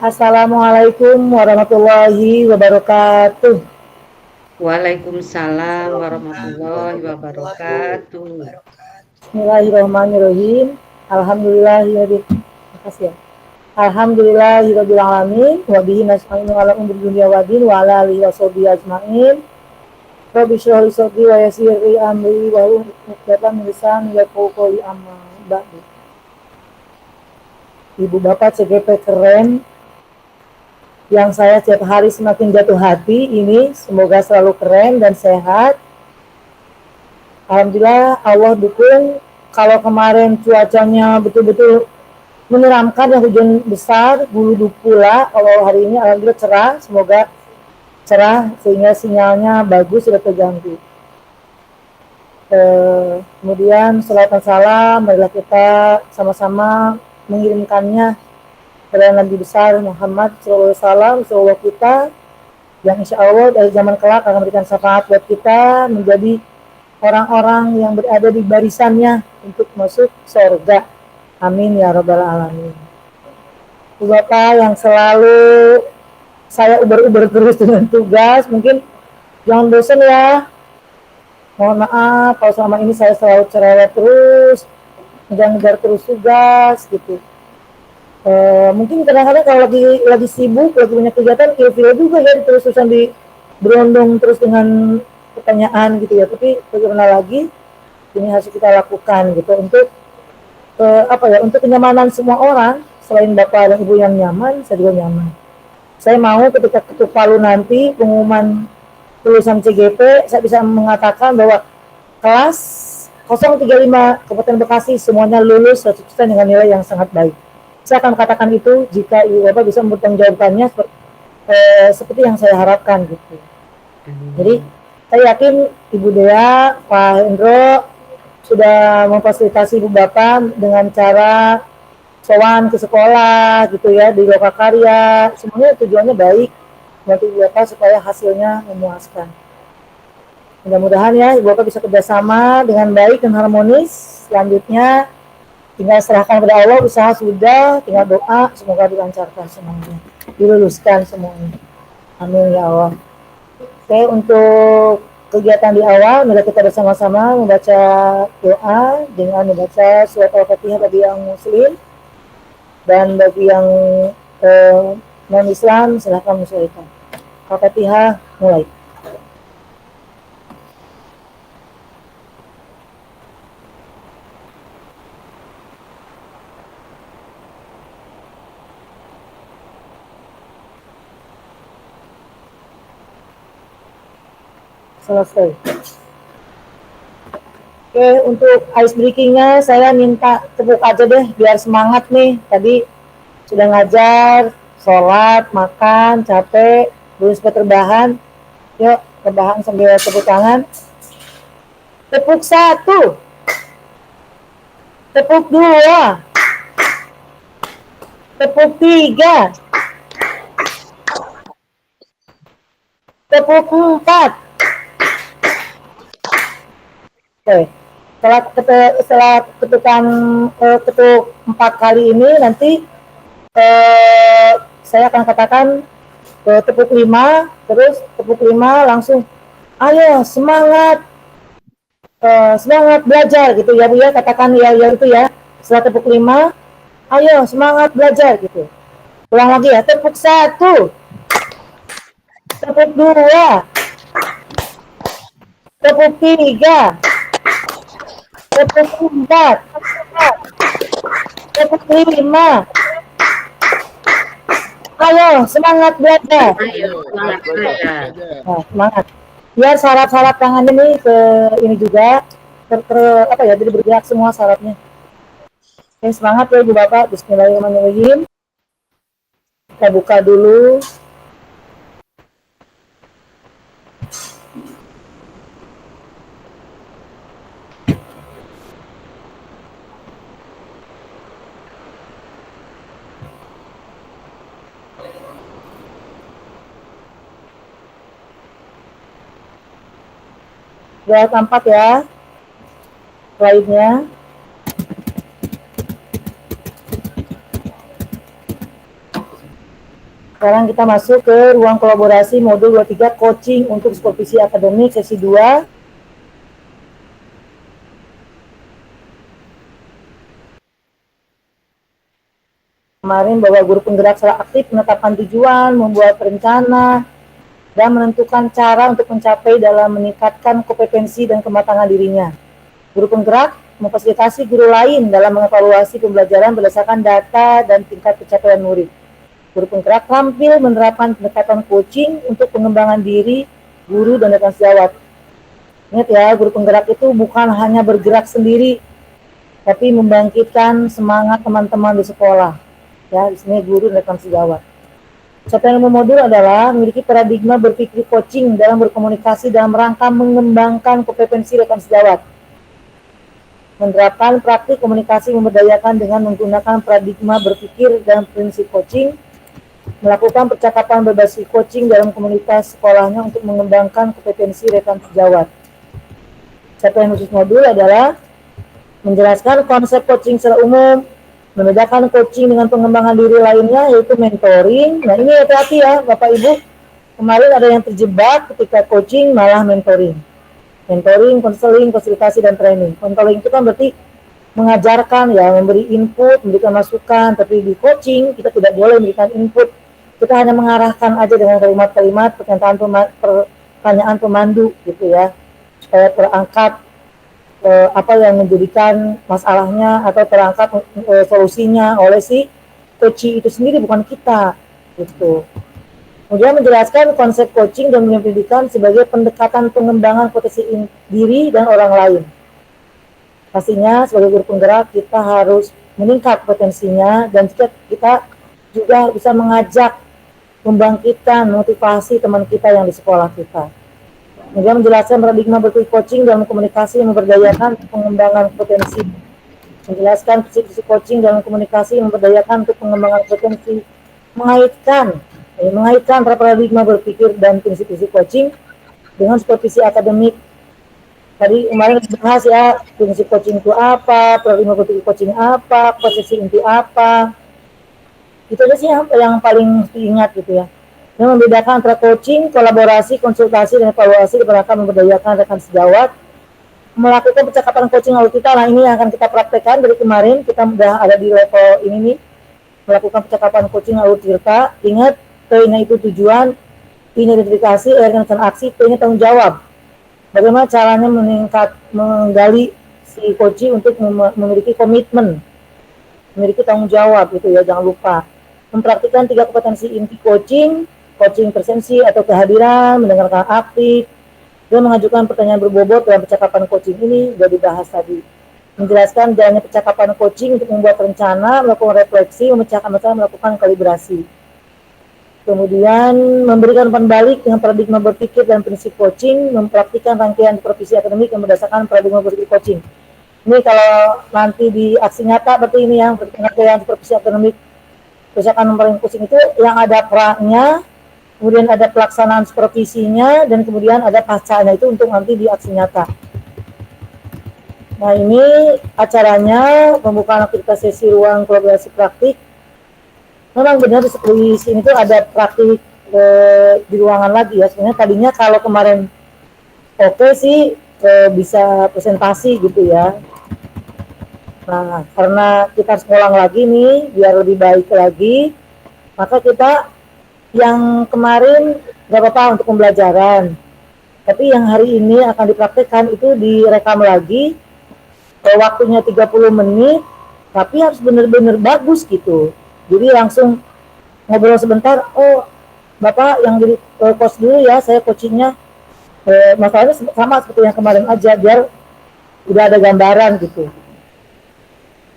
Assalamualaikum warahmatullahi wabarakatuh. Waalaikumsalam warahmatullahi wabarakatuh. Bismillahirrahmanirrahim. Makasih ya. Alhamdulillahirabbil alamin wa bihi nasta'inu ala umuri dunya waddin wa ala alihi washabihi ajmain. Rabbi shrah li sadri wa yassir li amri wa hlul 'uqdatam min lisani yafqahu qawli amma ba'du. Ibu bapak CGP keren yang saya setiap hari semakin jatuh hati ini, semoga selalu keren dan sehat. Alhamdulillah Allah dukung. Kalau kemarin cuacanya betul-betul menyeramkan ya, hujan besar, bulu pula. Kalau hari ini alhamdulillah cerah, semoga cerah sehingga sinyalnya bagus, tidak terganggu. Kemudian salat dan salam, marilah kita sama-sama mengirimkannya kepada Nabi besar Muhammad SAW, seolah kita yang insya Allah dari zaman kelak akan memberikan syafaat buat kita menjadi orang-orang yang berada di barisannya untuk masuk surga. Amin ya rabbal alamin. Bapak yang selalu saya uber-uber terus dengan tugas, mungkin jangan bosan ya. Mohon maaf kalau selama ini saya selalu cerewet terus, ngejar terus tugas gitu. Mungkin kadang-kadang kalau lagi sibuk, lagi banyak kegiatan, ilfil juga ya terus-terusan di berondong terus dengan pertanyaan gitu ya. Tapi bagaimana lagi, ini harus kita lakukan gitu untuk untuk kenyamanan semua orang. Selain bapak dan ibu yang nyaman, saya juga nyaman. Saya mau ketika ketuk palu nanti pengumuman lulusan CGP, saya bisa mengatakan bahwa kelas 035 Kabupaten Bekasi semuanya lulus 100% dengan nilai yang sangat baik. Saya akan katakan itu jika ibu bapak bisa mempertanggungjawabkannya seperti yang saya harapkan gitu. Jadi saya yakin Ibu Dea, Pak Hendro sudah memfasilitasi ibu bapak dengan cara sowan ke sekolah gitu ya, di Lokakarya, semuanya tujuannya baik buat ibu bapak supaya hasilnya memuaskan. Mudah-mudahan ya ibu bapak bisa kerjasama dengan baik dan harmonis. Selanjutnya tinggal serahkan kepada Allah, usaha sudah, tinggal doa semoga dilancarkan semuanya, diluluskan semuanya. Amin ya Allah. Oke, untuk kegiatan di awal, mari kita bersama-sama membaca doa dengan membaca surat Al-Fatihah bagi yang muslim, dan bagi yang non-Islam silahkan menyesuaikan. Al-Fatihah mulai. Selesai. Oke, untuk ice breakingnya saya minta tepuk aja deh biar semangat nih. Tadi sudah ngajar, sholat, makan, capek, belum sempat terbahan. Yuk, terbahan sambil tepuk tangan. Tepuk 1, tepuk 2, tepuk 3, tepuk 4. Oke, setelah ketukan ketuk 4 kali ini nanti saya akan katakan tepuk 5, terus tepuk 5 langsung ayo semangat, semangat belajar gitu ya Bu ya, katakan ya itu ya. Setelah tepuk 5, ayo semangat belajar gitu. Ulang lagi ya, tepuk 1, tepuk 2, tepuk 3, tepuk 4, tepuk 5. Ayo semangat belajar. Ayo, semangat belajar. Nah, semangat. Biar syarat-syarat tangannya nih ke ini juga jadi bergerak semua syaratnya. Oke, semangat ya Ibu Bapak. Bismillahirrahmanirrahim. Kita buka dulu. Sudah tampak ya slide-nya. Sekarang kita masuk ke ruang kolaborasi modul 23 coaching untuk supervisi akademik sesi 2. Kemarin bahwa guru penggerak secara aktif menetapkan tujuan, membuat rencana, dan menentukan cara untuk mencapai dalam meningkatkan kompetensi dan kematangan dirinya. Guru penggerak memfasilitasi guru lain dalam mengevaluasi pembelajaran berdasarkan data dan tingkat pencapaian murid. Guru penggerak tampil menerapkan pendekatan coaching untuk pengembangan diri guru dan rekan sejawat. Ingat ya, guru penggerak itu bukan hanya bergerak sendiri, tapi membangkitkan semangat teman-teman di sekolah. Ya, di sini guru dan rekan sejawat. Capaian modul adalah memiliki paradigma berpikir coaching dalam berkomunikasi dalam rangka mengembangkan kompetensi rekan sejawat. Menerapkan praktik komunikasi memberdayakan dengan menggunakan paradigma berpikir dan prinsip coaching. Melakukan percakapan berbasis coaching dalam komunitas sekolahnya untuk mengembangkan kompetensi rekan sejawat. Capaian khusus modul adalah menjelaskan konsep coaching secara umum, membedakan coaching dengan pengembangan diri lainnya, yaitu mentoring. Nah, ini hati-hati ya Bapak Ibu, kemarin ada yang terjebak ketika coaching malah mentoring. Mentoring, konseling, fasilitasi, dan training. Mentoring itu kan berarti mengajarkan ya, memberi input, memberikan masukan, tapi di coaching kita tidak boleh memberikan input, kita hanya mengarahkan aja dengan kalimat-kalimat, pertanyaan pemandu gitu ya, supaya terangkat apa yang menjadikan masalahnya atau terangkat solusinya oleh si coach itu sendiri, bukan kita gitu. Kemudian menjelaskan konsep coaching dan pendidikan sebagai pendekatan pengembangan potensi diri dan orang lain. Pastinya sebagai guru penggerak kita harus meningkat potensinya, dan kita juga bisa mengajak, membangkitkan motivasi teman kita yang di sekolah kita. Kemudian menjelaskan paradigma berpikir coaching dalam komunikasi yang memberdayakan pengembangan potensi. Menjelaskan prinsip coaching dalam komunikasi yang memberdayakan untuk pengembangan potensi. Mengaitkan paradigma berpikir dan prinsip-prinsip coaching dengan supervisi akademik. Tadi kemarin kita bahas ya, prinsip coaching itu apa, paradigma berpikir coaching apa, potensi inti apa. Itu aja sih yang paling diingat gitu ya. Yang membedakan antara coaching, kolaborasi, konsultasi, dan evaluasi diperlukan memberdayakan rekan sejawat. Melakukan percakapan coaching awal kita, nah ini yang akan kita praktekkan dari kemarin, kita sudah ada di level ini nih. Melakukan percakapan coaching awal kita, ingat, T-nya itu tujuan, I-nya identifikasi, R-nya aksi, T-nya tanggung jawab. Bagaimana caranya menggali si coaching untuk memiliki komitmen, memiliki tanggung jawab gitu ya, jangan lupa. Mempraktikkan 3 kompetensi inti coaching presensi atau kehadiran, mendengarkan aktif, dan mengajukan pertanyaan berbobot dalam percakapan coaching ini sudah dibahas tadi. Menjelaskan jalannya percakapan coaching untuk membuat rencana, melakukan refleksi, memecahkan masalah, melakukan kalibrasi. Kemudian memberikan umpan balik dengan paradigma berpikir dan prinsip coaching, mempraktikkan rangkaian supervisi akademik yang berdasarkan paradigma berpikir coaching. Ini kalau nanti di aksi nyata berarti ini yang rangkaian supervisi akademik berdasarkan paradigma coaching itu yang ada perannya, kemudian ada pelaksanaan supervisinya, dan kemudian ada pascanya itu untuk nanti di aksi nyata. Nah, ini acaranya pembukaan aktivitas sesi ruang kolaborasi praktik. Memang benar di sini tuh ada praktik di ruangan lagi ya. Sebenarnya tadinya kalau kemarin oke sih bisa presentasi gitu ya. Nah, karena kita harus ngulang lagi nih biar lebih baik lagi, maka kita yang kemarin nggak apa-apa untuk pembelajaran, tapi yang hari ini akan dipraktekkan itu direkam lagi, waktunya 30 menit, tapi harus benar-benar bagus gitu. Jadi langsung ngobrol sebentar, oh Bapak yang jadi coach dulu ya, saya coachingnya, masalahnya sama seperti yang kemarin aja, biar udah ada gambaran gitu.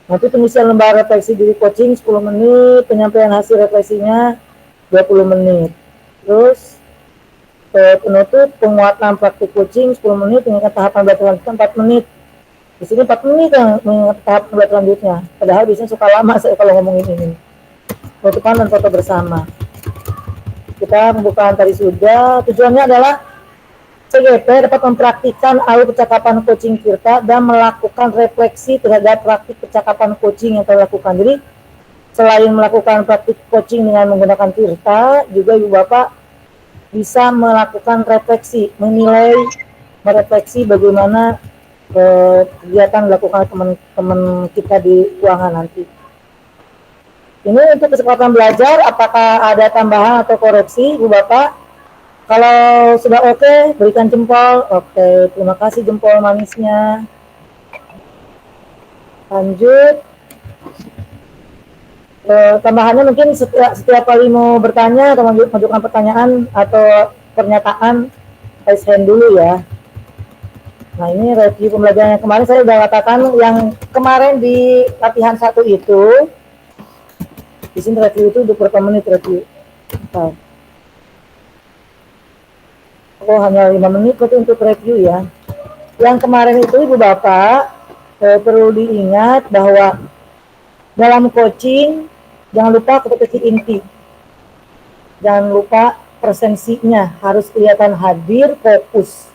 Nanti pengisian lembar refleksi diri coaching 10 menit, penyampaian hasil refleksinya 20 menit. Terus penutup penguatan praktik coaching 10 menit dengan tahapan berlanjutnya 4 menit. Di sini 4 menit yang tahap berlanjutnya. Padahal biasanya suka lama saya kalau ngomongin ini. Penutupan dan foto bersama. Kita pembukaan tadi sudah. Tujuannya adalah CGP dapat mempraktikkan alur percakapan coaching kita dan melakukan refleksi terhadap praktik percakapan coaching yang telah dilakukan. Jadi selain melakukan praktik coaching dengan menggunakan Tirta, juga Ibu Bapak bisa melakukan refleksi, menilai, merefleksi bagaimana kegiatan dilakukan teman-teman kita di ruangan nanti. Ini untuk kesempatan belajar, apakah ada tambahan atau koreksi, Ibu Bapak? Kalau sudah oke, berikan jempol. Oke, terima kasih jempol manisnya. Lanjut. Tambahannya mungkin setiap kali mau bertanya atau mengajukan pertanyaan atau pernyataan, raise hand dulu ya. Nah, ini review pembelajaran yang kemarin saya sudah katakan, yang kemarin di latihan 1 itu, di sini review itu 20 menit review. Nah, hanya 5 menit berarti untuk review ya. Yang kemarin itu Ibu Bapak perlu diingat bahwa dalam coaching jangan lupa kompetensi inti. Jangan lupa presensinya harus kelihatan hadir, fokus.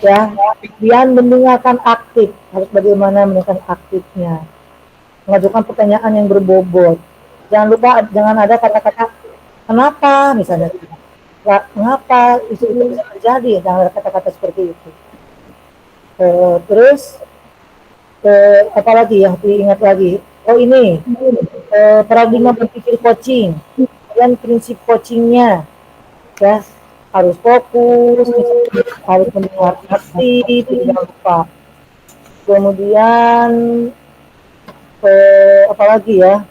Ya, kemudian mendengarkan aktif, harus bagaimana mendengarkan aktifnya. Mengajukan pertanyaan yang berbobot. Jangan lupa, jangan ada kata-kata kenapa misalnya. Mengapa itu bisa terjadi? Jangan ada kata-kata seperti itu. Terus apa lagi yang diingat lagi? Oh ini paradigma berpikir coaching, dan prinsip coachingnya, ya harus fokus, harus mendengar aktif, jangan lupa. Kemudian apa lagi ya?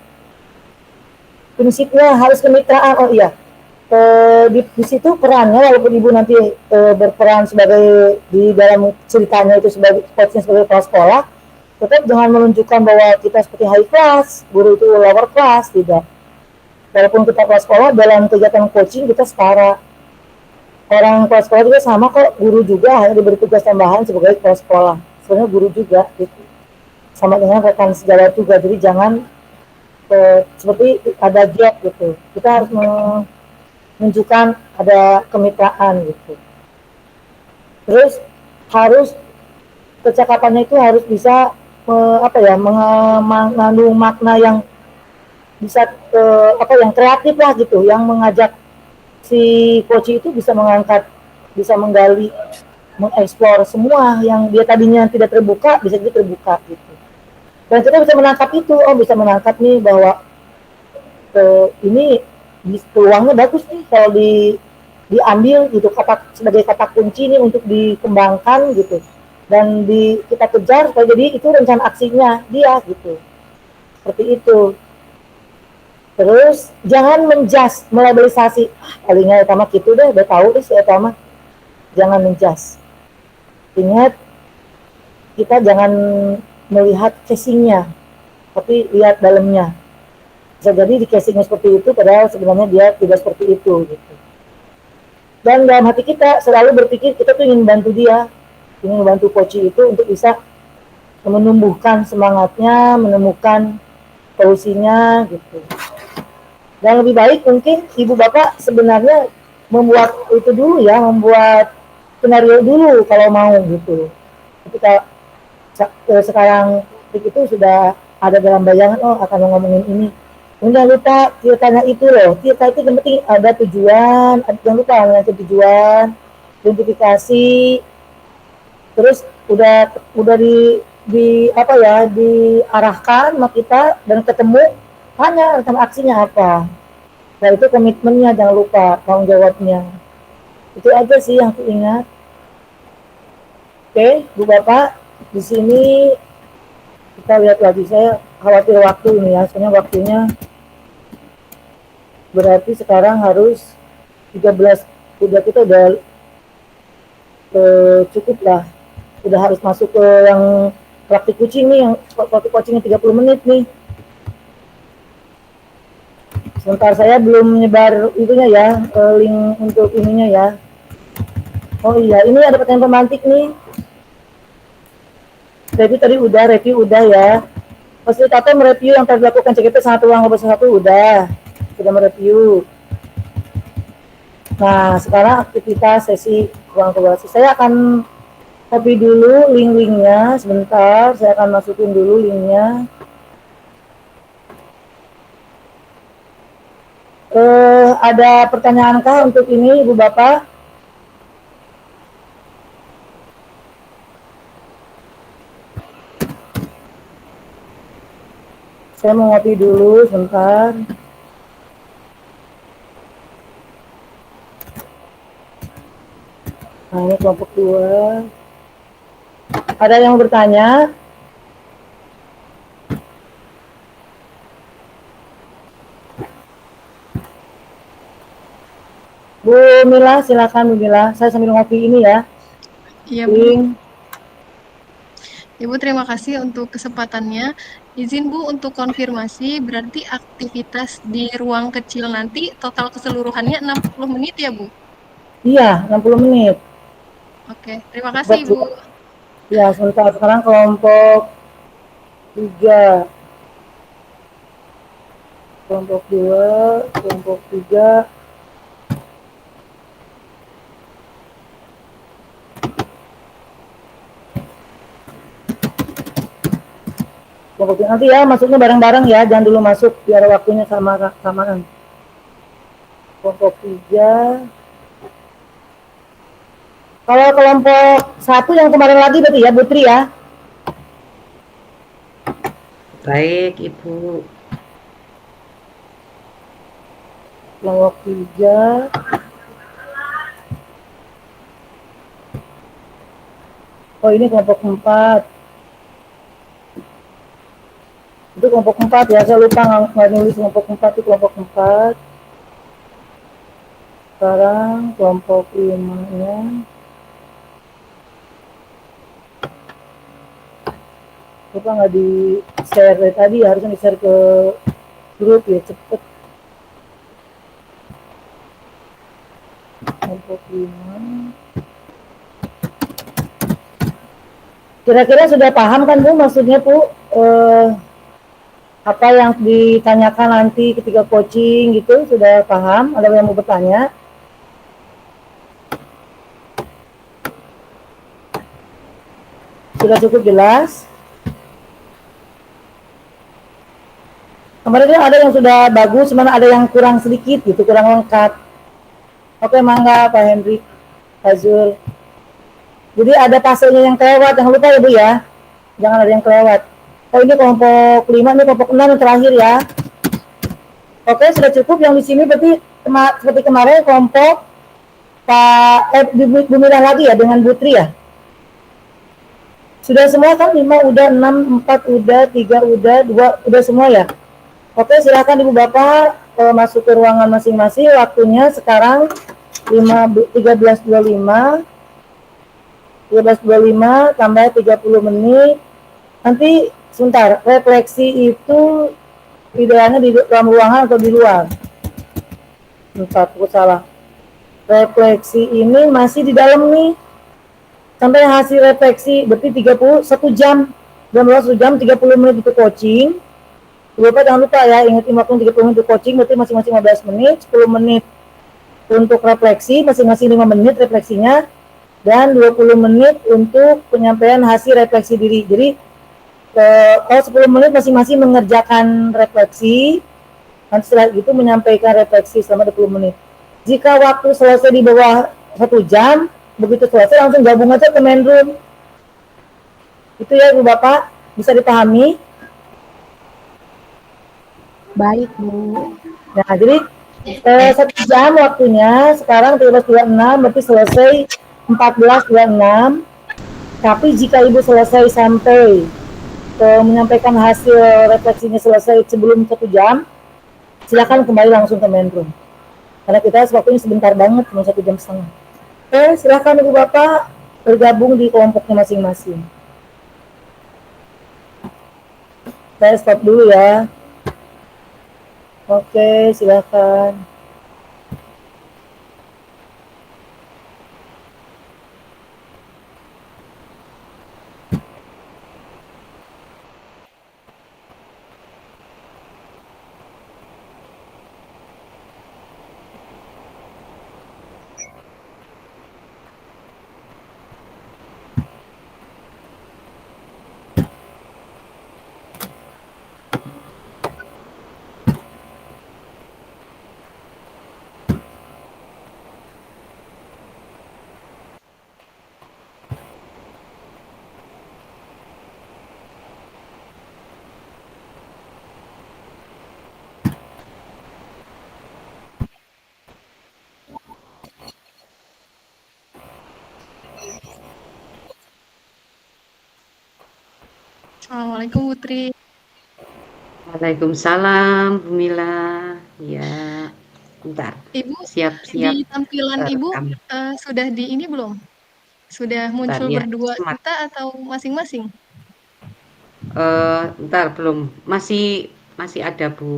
Prinsipnya harus kemitraan. Oh iya, di situ perannya, walaupun Ibu nanti berperan sebagai di dalam ceritanya itu sebagai coachnya sebagai kepala sekolah, tetap jangan menunjukkan bahwa kita seperti high class, guru itu lower class, tidak. Walaupun kita kelas sekolah, dalam kegiatan coaching kita setara. Orang kelas sekolah juga sama kok, guru juga hanya diberi tugas tambahan sebagai kepala sekolah. Sebenarnya guru juga, gitu. Sama dengan rekan sejawat juga, jadi jangan seperti ada gap gitu. Kita harus menunjukkan ada kemitraan gitu. Terus harus percakapannya itu harus bisa mengandung makna yang bisa yang kreatif lah gitu, yang mengajak si coach itu bisa mengangkat, bisa menggali, mengeksplor semua yang dia tadinya tidak terbuka, bisa jadi terbuka gitu. Dan kita bisa menangkap itu, bisa menangkap nih bahwa ini peluangnya bagus nih kalau diambil gitu, sebagai kata kunci nih untuk dikembangkan gitu, dan kita kejar supaya jadi itu rencana aksinya dia gitu, seperti itu. Terus jangan menjudge, melabelisasi, palingnya utama gitu deh, udah tahu deh si utama, jangan menjudge. Ingat, kita jangan melihat casingnya, tapi lihat dalamnya. Bisa jadi di casingnya seperti itu, padahal sebenarnya dia tidak seperti itu gitu. Dan dalam hati kita selalu berpikir kita tuh ingin bantu dia, ingin membantu coach itu untuk bisa menumbuhkan semangatnya, menemukan solusinya gitu. Dan lebih baik mungkin Ibu Bapak sebenarnya membuat itu dulu ya, membuat skenario dulu kalau mau gitu. Ketika sekarang itu sudah ada dalam bayangan, akan ngomongin ini. Jangan lupa Tirtanya itu loh, Tirta itu yang penting ada tujuan, jangan lupa mengenai tujuan, identifikasi, terus udah diarahkan sama kita dan ketemu hanya rencana aksinya apa. Nah itu komitmennya, jangan lupa tanggung jawabnya. Itu aja sih yang aku ingat. Oke, Bu Bapak, di sini kita lihat lagi. Saya khawatir waktu ini ya, soalnya waktunya berarti sekarang harus 13, kita udah cukup lah, udah harus masuk ke yang praktik coaching nih, yang praktik coachingnya 30 menit nih. Sebentar, saya belum menyebar itunya ya, link untuk ininya ya. Oh iya, ini ada pertanyaan pemantik nih. Review udah ya. Fasilitator mereview yang telah dilakukan CGP 1 ruang ngobrol 1 udah mereview. Nah, sekarang aktivitas sesi ruang kolaborasi. Saya akan copy dulu link-linknya sebentar. Saya akan masukin dulu linknya. Ada pertanyaankah untuk ini, Ibu Bapak? Saya mau ngopi dulu sebentar. Nah, ini kelompok 2. Ada yang bertanya? Bu Mila, silakan Bu Mila. Saya sambil ngopi ini ya. Iya, Bu. Ibu, terima kasih untuk kesempatannya. Izin Bu untuk konfirmasi, berarti aktivitas di ruang kecil nanti total keseluruhannya 60 menit ya, Bu? Iya, 60 menit. Oke, terima kasih, Bu. Ya, sebentar. Sekarang kelompok 3. Kelompok 2, kelompok 3. Kelompok 3 nanti ya, masuknya bareng-bareng ya. Jangan dulu masuk, biar waktunya samaan. Kelompok 3. Kalau kelompok 1 yang kemarin lagi berarti ya, Putri ya? Baik, Ibu. Kelompok 3. Oh, ini kelompok 4. Itu kelompok 4 ya, saya lupa nggak nulis kelompok 4 itu kelompok 4. Sekarang kelompok 5-nya. Lupa nggak di share tadi, harusnya di share ke grup ya, cepet. Kelompok 5. Kira-kira sudah paham kan Bu, maksudnya Bu, apa yang ditanyakan nanti ketika coaching gitu, sudah paham? Ada yang mau bertanya? Sudah cukup jelas? Kemarin ada yang sudah bagus, cuman ada yang kurang sedikit gitu, kurang lengkap. Oke, mangga Pak Hendrik, Pak Zul. Jadi ada pasenya yang kelewat, jangan lupa ya Bu ya. Jangan ada yang kelewat. Oh, ini kelompok 5, ini kelompok 6 yang terakhir ya. Oke, sudah cukup yang di sini berarti seperti kemarin kelompok Pak Bu Mirah lagi ya dengan Putri ya. Sudah semua kan? 5 udah, 6, 4 udah, 3 udah, 2 udah semua ya. Oke, silakan Ibu Bapak masuk ke ruangan masing-masing. Waktunya sekarang 13.25 tambah 30 menit. Nanti sebentar, refleksi itu idealnya di dalam ruangan atau di luar? Bentar, aku salah. Refleksi ini masih di dalam nih. Sampai hasil refleksi berarti 1 jam. Dalam waktu 1 jam 30 menit itu coaching. Bapak jangan lupa ya, ingetin waktu 30 menit untuk coaching, berarti masing-masing 15 menit, 10 menit untuk refleksi, masing-masing 5 menit refleksinya, dan 20 menit untuk penyampaian hasil refleksi diri. Jadi kalau 10 menit masing-masing mengerjakan refleksi, dan setelah itu menyampaikan refleksi selama 20 menit. Jika waktu selesai di bawah 1 jam, begitu selesai langsung gabung aja ke main room. Itu ya Ibu Bapak, bisa dipahami? Baik, Bu. Nah, jadi 1 jam waktunya, sekarang 13.26, berarti selesai 14.26. Tapi jika Ibu selesai sampai menyampaikan hasil refleksinya selesai sebelum 1 jam, silakan kembali langsung ke main room. Karena kita waktunya sebentar banget, cuma 1,5 jam. Oke, silakan Ibu Bapak bergabung di kelompoknya masing-masing. Saya stop dulu ya. Oke, silakan. Assalamualaikum Putri. Waalaikumsalam, Bu Mila. Ya, bentar. Ibu, di Siap-siap tampilan Ibu rekam. sudah di ini belum? Sudah Bentar muncul ya, berdua smart. kita atau masing-masing? Bentar belum. Masih ada Bu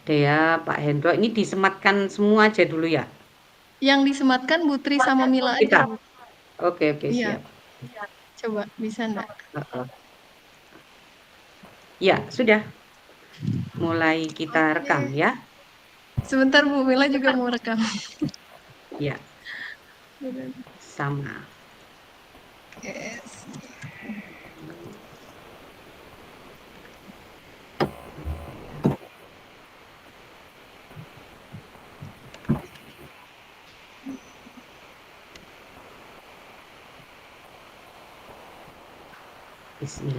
Dea, Pak Hendro. Ini disematkan semua aja dulu ya. Yang disematkan Putri sama Mila aja, Kita. Bu. Oke, Iya, siap. coba bisa enggak? Heeh. Ya, sudah. Mulai kita rekam Oke. ya. Sebentar Bu, Mila juga mau rekam. Ya, sama. Yes.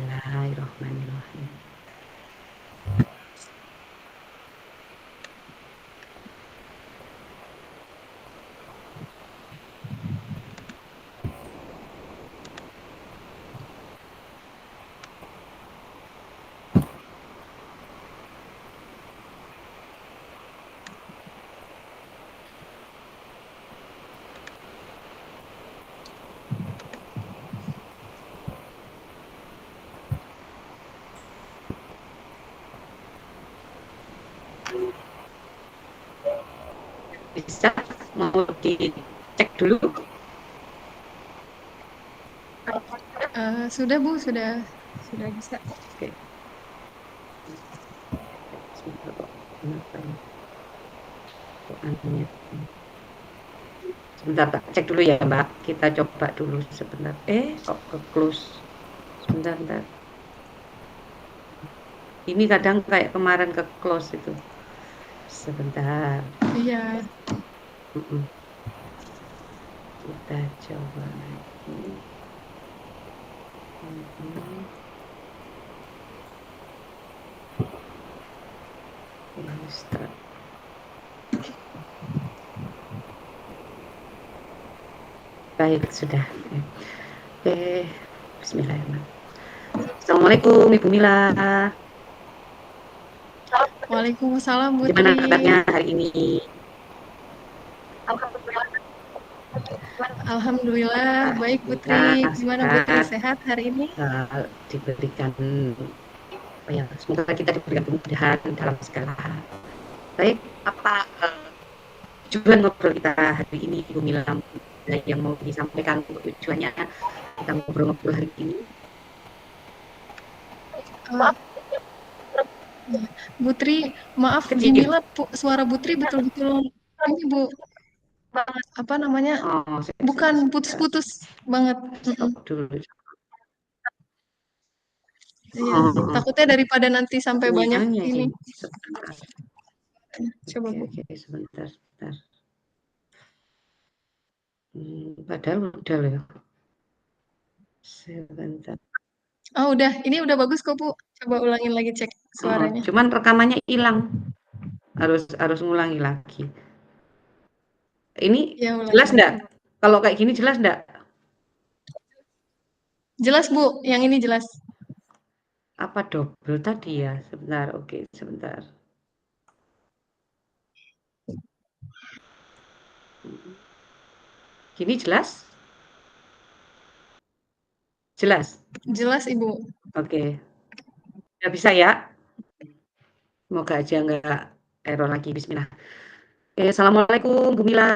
Bismillahirrahmanirrahim. Bisa mau dicek dulu. Sudah Bu, sudah bisa. Oke. Sebentar, Pak. Kenapa ini? Kok anunya? Sebentar, tak cek dulu ya, Mbak. Kita coba dulu sebentar. Kok ke close? Sebentar. Ini kadang kayak kemarin ke close itu. Sebentar. Iya. Kita coba lagi. Start. Baik, sudah. Oke, bismillahirrahmanirrahim. Assalamualaikum Ibu Mila. Waalaikumsalam Gimana Putri. kabarnya hari ini? Alhamdulillah baik Putri. Gimana Putri, sehat hari ini? Diberikan semoga kita diberikan kemudahan dalam segala hal. Baik, apa tujuan ngobrol kita hari ini, Ibu Mila, yang mau disampaikan untuk tujuannya kita ngobrol-ngobrol hari ini? Putri, maaf Kecil. di Mila suara Putri betul-betul ini Bu, apa namanya? Bukan putus-putus banget. Stop dulu. Iya, takutnya daripada nanti sampai banyak Sinyalnya ini. sebentar. Coba Bu. Oke, sebentar. Padahal udah loh ya. Sebentar. Oh udah, ini udah bagus kok Bu. Coba ulangin lagi cek suaranya. Cuman rekamannya hilang. Harus ngulangi lagi. Ini Ya, jelas ulangin. enggak? Kalau kayak gini jelas enggak? Jelas Bu, yang ini jelas. Apa double tadi ya? Sebentar, oke, sebentar. Gini jelas? Jelas? Jelas Ibu. Oke. Udah bisa ya? Semoga aja enggak error lagi, bismillah. Assalamualaikum Bu Mila.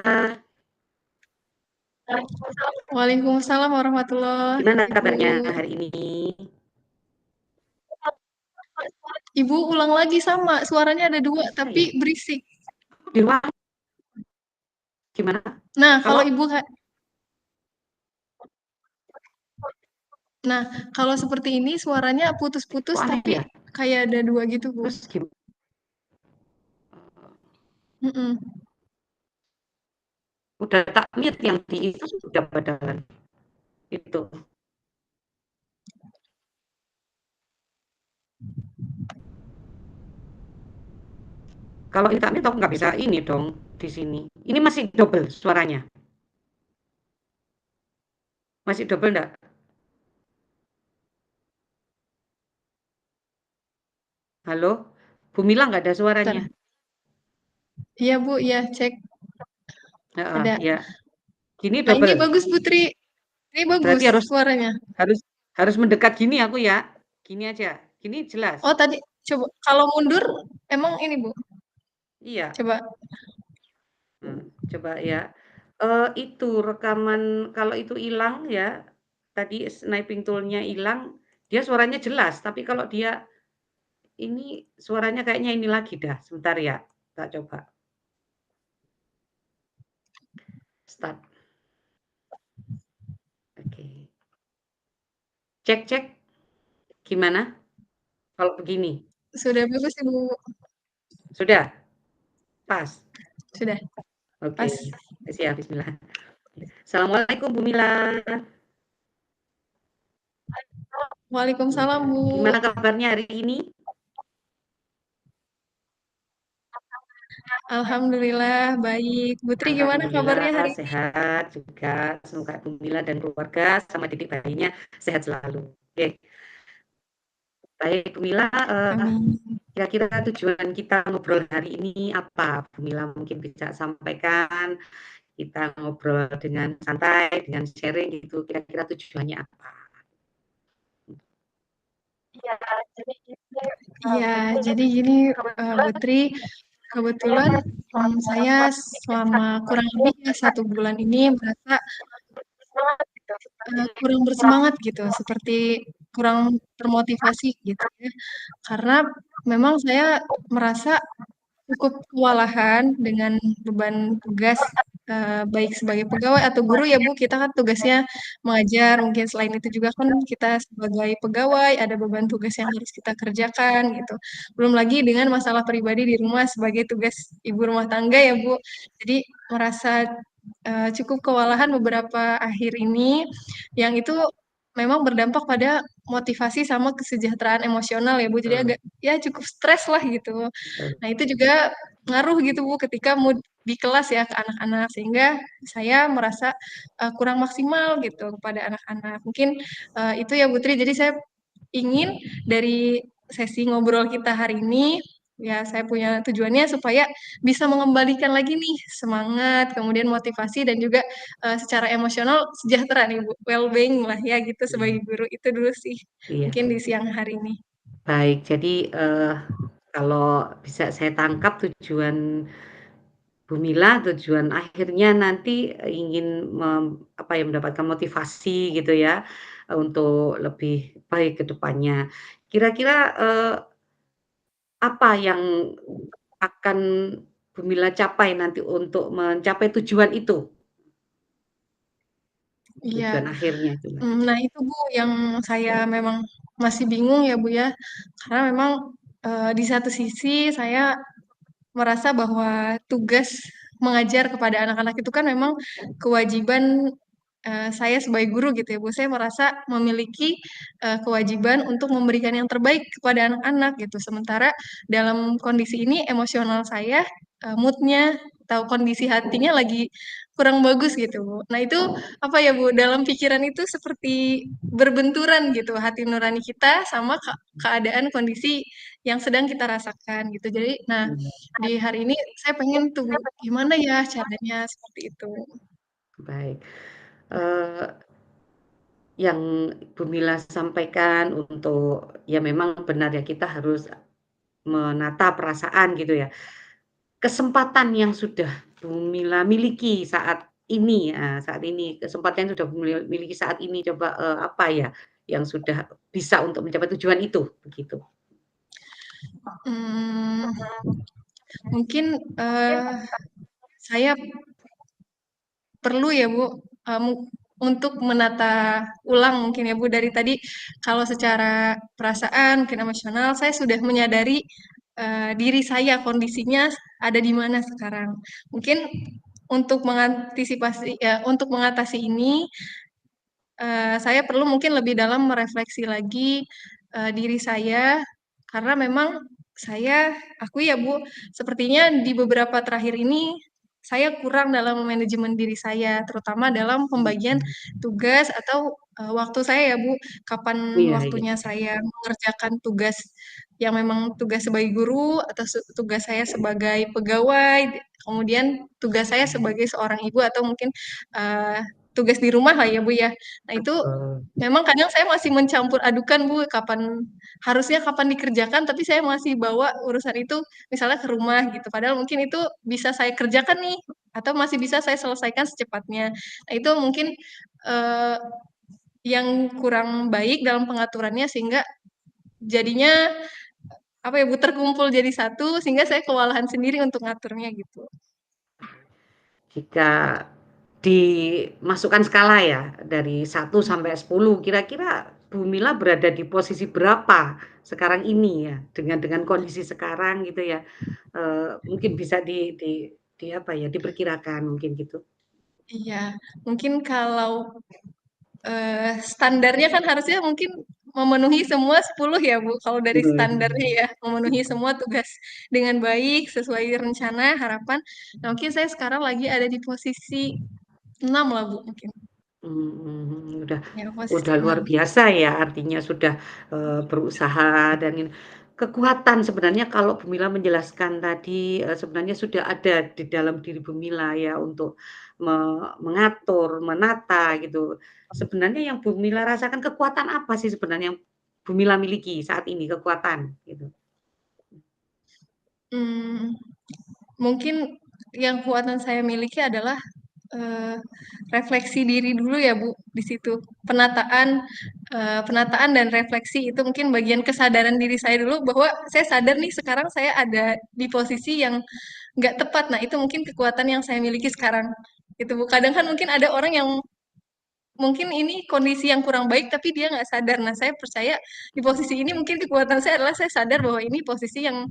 Waalaikumsalam warahmatullahi Gimana Ibu. kabarnya hari ini? Ibu ulang lagi sama, suaranya ada dua tapi berisik. Di ruang gimana? Nah, kalau Ibu Nah, kalau seperti ini suaranya putus-putus tapi ya? kayak ada dua gitu, Bu. Terus gimana? Udah tak mute yang di itu sudah padahal. Itu. Kalau ini tak mute aku nggak bisa ini dong di sini. Ini masih double suaranya. Masih double enggak? Halo? Bu Mila nggak ada Bentar. suaranya? Iya Bu, iya cek Heeh, ada. ya. Gini Nah ini double. bagus Putri, ini bagus Berarti harus suaranya. harus harus mendekat gini aku ya. Gini aja. Gini jelas. Oh tadi coba kalau mundur emang ini Bu, Iya. coba. Coba ya. Itu rekaman kalau itu hilang ya, tadi sniping tool-nya hilang, dia suaranya jelas, tapi kalau dia ini suaranya kayaknya ini lagi dah. Sebentar ya, tak coba. Start. Oke. Cek cek. Gimana? Kalau begini. Sudah bagus Ibu, Sudah? Pas? sudah Oke. pas. Siap, bismillah. Assalamualaikum Bu Mila. Waalaikumsalam Bu. Gimana kabarnya hari ini? Alhamdulillah baik. Putri gimana kabarnya Alhamdulillah hari ini? sehat juga. Semoga Bu Mila dan keluarga sama didik bayinya sehat selalu. Oke. Baik Bu Mila, Amin. kira-kira tujuan kita ngobrol hari ini apa? Bu Mila mungkin bisa sampaikan, kita ngobrol dengan santai, dengan sharing gitu, kira-kira tujuannya apa? Iya, jadi gini Putri, kebetulan saya selama kurang lebih ya 1 bulan ini merasa kurang bersemangat gitu, seperti kurang termotivasi gitu ya. Karena memang saya merasa cukup kewalahan dengan beban tugas, baik sebagai pegawai atau guru ya Bu, kita kan tugasnya mengajar, mungkin selain itu juga kan kita sebagai pegawai ada beban tugas yang harus kita kerjakan gitu. Belum lagi dengan masalah pribadi di rumah sebagai tugas ibu rumah tangga ya Bu. Jadi merasa, cukup kewalahan beberapa akhir ini, yang itu memang berdampak pada motivasi sama kesejahteraan emosional ya Bu, jadi Betul, agak ya cukup stres lah gitu. betul. Nah, itu juga ngaruh gitu Bu ketika mood di kelas ya ke anak-anak, sehingga saya merasa, kurang maksimal gitu kepada anak-anak. Mungkin, itu ya Putri, jadi saya ingin dari sesi ngobrol kita hari ini, ya saya punya tujuannya supaya bisa mengembalikan lagi nih semangat, kemudian motivasi dan juga, secara emosional sejahtera nih Bu, well-being lah ya gitu sebagai Iya, guru, itu dulu sih iya. mungkin di siang hari ini. Baik, jadi, kalau bisa saya tangkap tujuan Bu Mila, tujuan akhirnya nanti ingin apa ya, mendapatkan motivasi gitu ya, untuk lebih baik ke depannya. Kira-kira, apa yang akan Bu Mila capai nanti untuk mencapai tujuan itu? Tujuan Iya, akhirnya itu Mbak. nah itu Bu yang saya memang masih bingung ya Bu ya, karena memang, di satu sisi saya merasa bahwa tugas mengajar kepada anak-anak itu kan memang kewajiban, saya sebagai guru gitu ya Bu. Saya merasa memiliki, kewajiban untuk memberikan yang terbaik kepada anak-anak gitu. Sementara dalam kondisi ini emosional saya, mood-nya atau kondisi hatinya lagi kurang bagus gitu Bu. Nah itu, apa ya Bu, dalam pikiran itu seperti berbenturan gitu hati nurani kita sama keadaan kondisi yang sedang kita rasakan gitu. Jadi, nah Mmm, di hari ini saya pengen tuh, gimana ya caranya seperti itu. baik. Eee, yang Bu Mila sampaikan untuk ya memang benar ya kita harus menata perasaan gitu ya. Kesempatan yang sudah Bu Mila miliki saat ini, kesempatan yang sudah Bu Mila miliki saat ini coba, apa ya, yang sudah bisa untuk mencapai tujuan itu? Begitu. Mmm, mungkin, saya perlu ya Bu, untuk menata ulang mungkin ya Bu, dari tadi kalau secara perasaan, mungkin emosional, saya sudah menyadari, diri saya kondisinya ada di mana sekarang. Mungkin untuk mengatasi ini, saya perlu mungkin lebih dalam merefleksi lagi, diri saya, karena memang saya akui ya Bu, sepertinya di beberapa terakhir ini, saya kurang dalam manajemen diri saya, terutama dalam pembagian tugas atau waktu saya ya Bu, kapan Iya iya. waktunya saya mengerjakan tugas yang memang tugas sebagai guru atau tugas saya sebagai pegawai, kemudian tugas saya sebagai seorang ibu atau mungkin tugas di rumah lah ya Bu ya. Nah itu Betul. memang kadang saya masih mencampur adukan Bu, harusnya kapan dikerjakan, tapi saya masih bawa urusan itu misalnya ke rumah gitu. Padahal mungkin itu bisa saya kerjakan nih, atau masih bisa saya selesaikan secepatnya. Nah itu mungkin eh, yang kurang baik dalam pengaturannya sehingga jadinya apa ya Bu terkumpul jadi satu sehingga saya kewalahan sendiri untuk ngaturnya gitu. Jika dimasukkan skala ya, dari 1 sampai 10, kira-kira Bu Mila berada di posisi berapa sekarang ini ya, dengan kondisi sekarang gitu ya, mungkin bisa di apa ya, diperkirakan mungkin gitu? Iya, mungkin kalau standarnya kan harusnya mungkin memenuhi semua 10 ya Bu, kalau dari standarnya ya, memenuhi semua tugas dengan baik, sesuai rencana, harapan. Nah mungkin saya sekarang lagi ada di posisi 6 lah Bu mungkin. Udah Ya posisi luar 6. biasa ya, artinya sudah, berusaha dan ini. Kekuatan sebenarnya kalau Bu Mila menjelaskan tadi, sebenarnya sudah ada di dalam diri Bu Mila ya untuk mengatur, menata gitu. Sebenarnya yang Bu Mila rasakan kekuatan apa sih sebenarnya yang Bu Mila miliki saat ini, kekuatan gitu? Mmm, mungkin yang kekuatan saya miliki adalah Eee, refleksi diri dulu ya, Bu, di situ. Penataan dan refleksi itu mungkin bagian kesadaran diri saya dulu bahwa saya sadar nih sekarang saya ada di posisi yang nggak tepat. Nah, itu mungkin kekuatan yang saya miliki sekarang, gitu, Bu. Kadang kan mungkin ada orang yang mungkin ini kondisi yang kurang baik tapi dia nggak sadar. Nah, saya percaya di posisi ini mungkin kekuatan saya adalah saya sadar bahwa ini posisi yang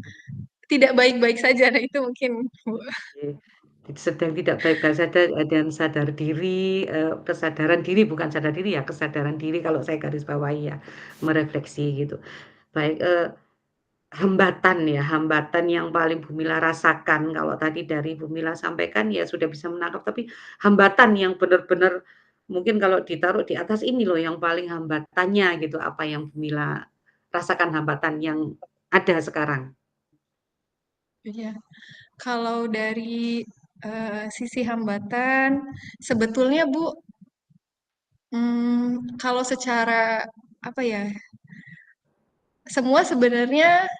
tidak baik-baik saja. Nah, itu mungkin, Bu. Oke, sedang tidak baik-baik saja dan sadar diri, kesadaran diri bukan sadar diri ya, kesadaran diri kalau saya garis bawahi ya, merefleksi gitu. Baik, hambatan ya, hambatan yang paling Bu Mila rasakan kalau tadi dari Bu Mila sampaikan ya sudah bisa menangkap, tapi hambatan yang benar-benar mungkin kalau ditaruh di atas ini loh yang paling hambatannya gitu, apa yang Bu Mila rasakan hambatan yang ada sekarang? Iya. Kalau dari, sisi hambatan, sebetulnya Bu, kalau secara, apa ya, semua sebenarnya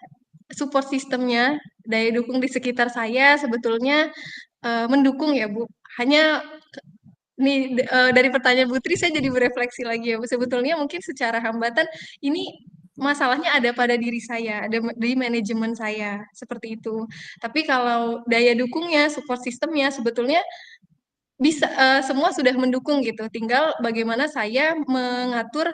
support sistemnya, daya dukung di sekitar saya sebetulnya, mendukung ya Bu. Hanya dari pertanyaan Putri saya jadi berefleksi lagi ya Bu, sebetulnya mungkin secara hambatan ini masalahnya ada pada diri saya, ada di manajemen saya, seperti itu. Tapi kalau daya dukungnya, support sistemnya sebetulnya bisa, semua sudah mendukung gitu, tinggal bagaimana saya mengatur,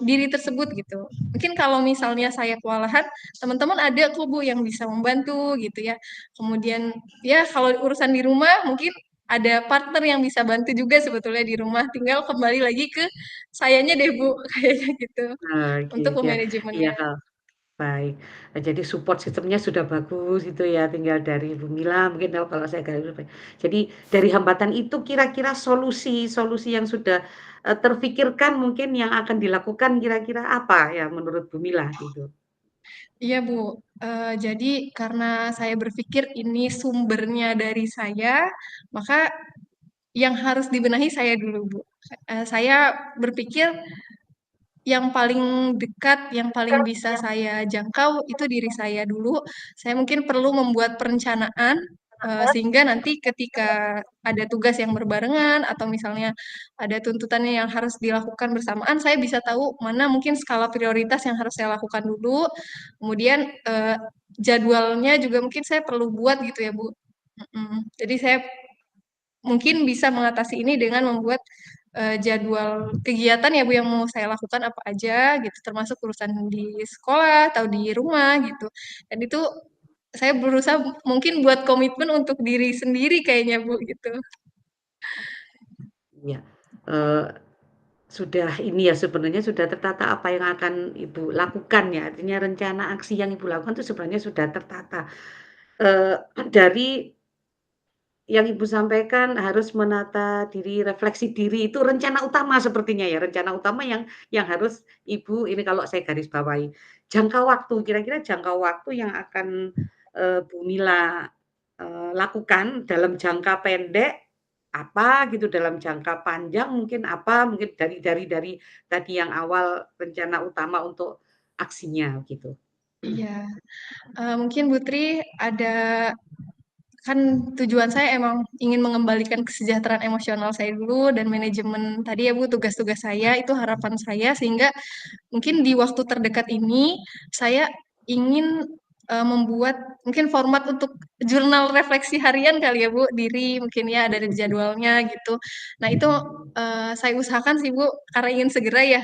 diri tersebut gitu. Mungkin kalau misalnya saya kewalahan, teman-teman ada kok Bu yang bisa membantu gitu ya. Kemudian ya kalau urusan di rumah mungkin ada partner yang bisa bantu juga sebetulnya di rumah, tinggal kembali lagi ke sayanya deh Bu, kayaknya gitu, Oke, untuk ya iya, memanajemennya. baik. Jadi support sistemnya sudah bagus itu ya, tinggal dari Bu Mila mungkin kalau saya garis bawahi. Jadi dari hambatan itu kira-kira solusi-solusi yang sudah, terfikirkan mungkin yang akan dilakukan kira-kira apa ya menurut Bu Mila gitu? Iya Bu, jadi karena saya berpikir ini sumbernya dari saya, maka yang harus dibenahi saya dulu, Bu. Saya berpikir yang paling dekat, yang paling bisa saya jangkau itu diri saya dulu. Saya mungkin perlu membuat perencanaan, sehingga nanti ketika ada tugas yang berbarengan atau misalnya ada tuntutannya yang harus dilakukan bersamaan, saya bisa tahu mana mungkin skala prioritas yang harus saya lakukan dulu. Kemudian, jadwalnya juga mungkin saya perlu buat gitu ya, Bu. Jadi saya mungkin bisa mengatasi ini dengan membuat, jadwal kegiatan ya Bu, yang mau saya lakukan apa aja gitu, termasuk urusan di sekolah atau di rumah gitu. Dan itu saya berusaha mungkin buat komitmen untuk diri sendiri kayaknya Bu, gitu. Iya, eee, sudah ini ya sebenarnya sudah tertata apa yang akan Ibu lakukan ya, artinya rencana aksi yang Ibu lakukan itu sebenarnya sudah tertata, dari yang Ibu sampaikan harus menata diri, refleksi diri itu rencana utama sepertinya ya, rencana utama yang harus Ibu ini kalau saya garis bawahi. Jangka waktu, kira-kira jangka waktu yang akan, Bu Mila, lakukan dalam jangka pendek apa gitu, dalam jangka panjang mungkin apa, mungkin dari tadi yang awal rencana utama untuk aksinya gitu. Iya, mungkin Putri ada kan tujuan saya emang ingin mengembalikan kesejahteraan emosional saya dulu dan manajemen tadi ya Bu, tugas-tugas saya itu harapan saya sehingga mungkin di waktu terdekat ini saya ingin membuat mungkin format untuk jurnal refleksi harian kali ya Bu, diri mungkin ya ada di jadwalnya gitu. Nah itu saya usahakan sih Bu, karena ingin segera ya,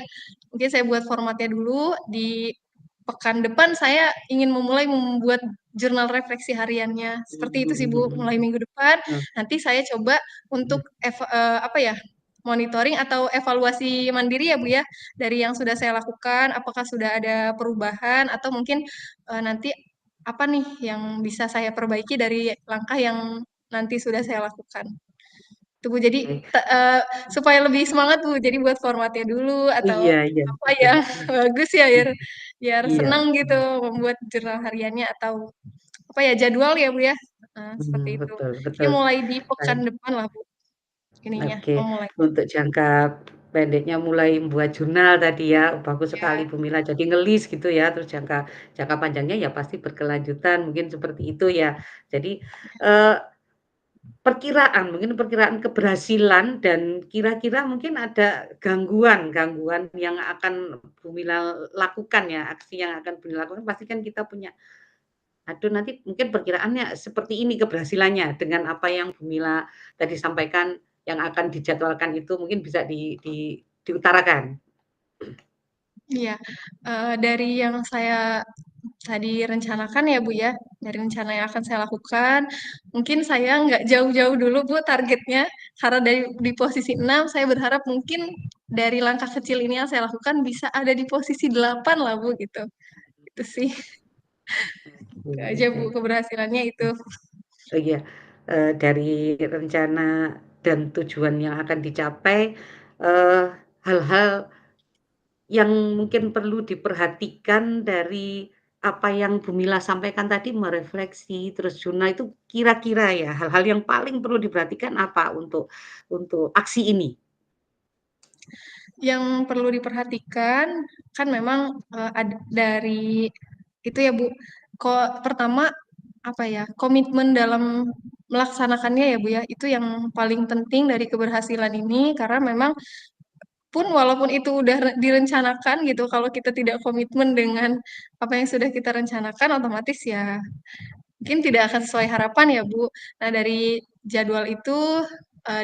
mungkin saya buat formatnya dulu di pekan depan saya ingin memulai membuat jurnal refleksi hariannya. Seperti itu sih Bu, mulai minggu depan. Nanti saya coba untuk apa ya, monitoring atau evaluasi mandiri ya Bu ya, dari yang sudah saya lakukan, apakah sudah ada perubahan atau mungkin nanti apa nih yang bisa saya perbaiki dari langkah yang nanti sudah saya lakukan. Itu Bu, jadi Oke. supaya lebih semangat Bu, jadi buat formatnya dulu atau Iya iya, apa betul. yang bagus ya biar biar Iya. senang gitu membuat jurnal hariannya atau apa ya jadwal ya Bu ya. Seperti itu. Betul Mungkin betul. mulai di Baik, pekan depan lah Bu ininya oke. memulai. Untuk jangka pendeknya mulai membuat jurnal tadi ya, bagus sekali Ya, Bu Mila, jadi ngelis gitu ya, terus jangka jangka panjangnya ya pasti berkelanjutan, mungkin seperti itu ya. Jadi, eee, mungkin perkiraan keberhasilan dan kira-kira mungkin ada gangguan yang akan Bu Mila lakukan ya, aksi yang akan Bu Mila lakukan pasti kan kita punya, aduh nanti mungkin perkiraannya seperti ini keberhasilannya dengan apa yang Bu Mila tadi sampaikan yang akan dijadwalkan itu mungkin bisa diutarakan. iya. Dari yang saya tadi rencanakan ya Bu ya, dari rencana yang akan saya lakukan, mungkin saya nggak jauh-jauh dulu Bu targetnya, karena dari di posisi 6 saya berharap mungkin dari langkah kecil ini yang saya lakukan bisa ada di posisi 8 lah Bu gitu. Itu sih Oke aja oke. Bu keberhasilannya itu. Oh iya, dari rencana dan tujuan yang akan dicapai, eee, hal-hal yang mungkin perlu diperhatikan dari apa yang Bu Mila sampaikan tadi merefleksi, terus jurnal itu kira-kira ya hal-hal yang paling perlu diperhatikan apa untuk aksi ini? Yang perlu diperhatikan kan memang dari itu ya Bu, kok pertama apa ya komitmen dalam melaksanakannya ya Bu ya, itu yang paling penting dari keberhasilan ini karena memang pun walaupun itu udah direncanakan gitu, kalau kita tidak komitmen dengan apa yang sudah kita rencanakan, otomatis ya mungkin tidak akan sesuai harapan ya, Bu. Nah, dari jadwal itu,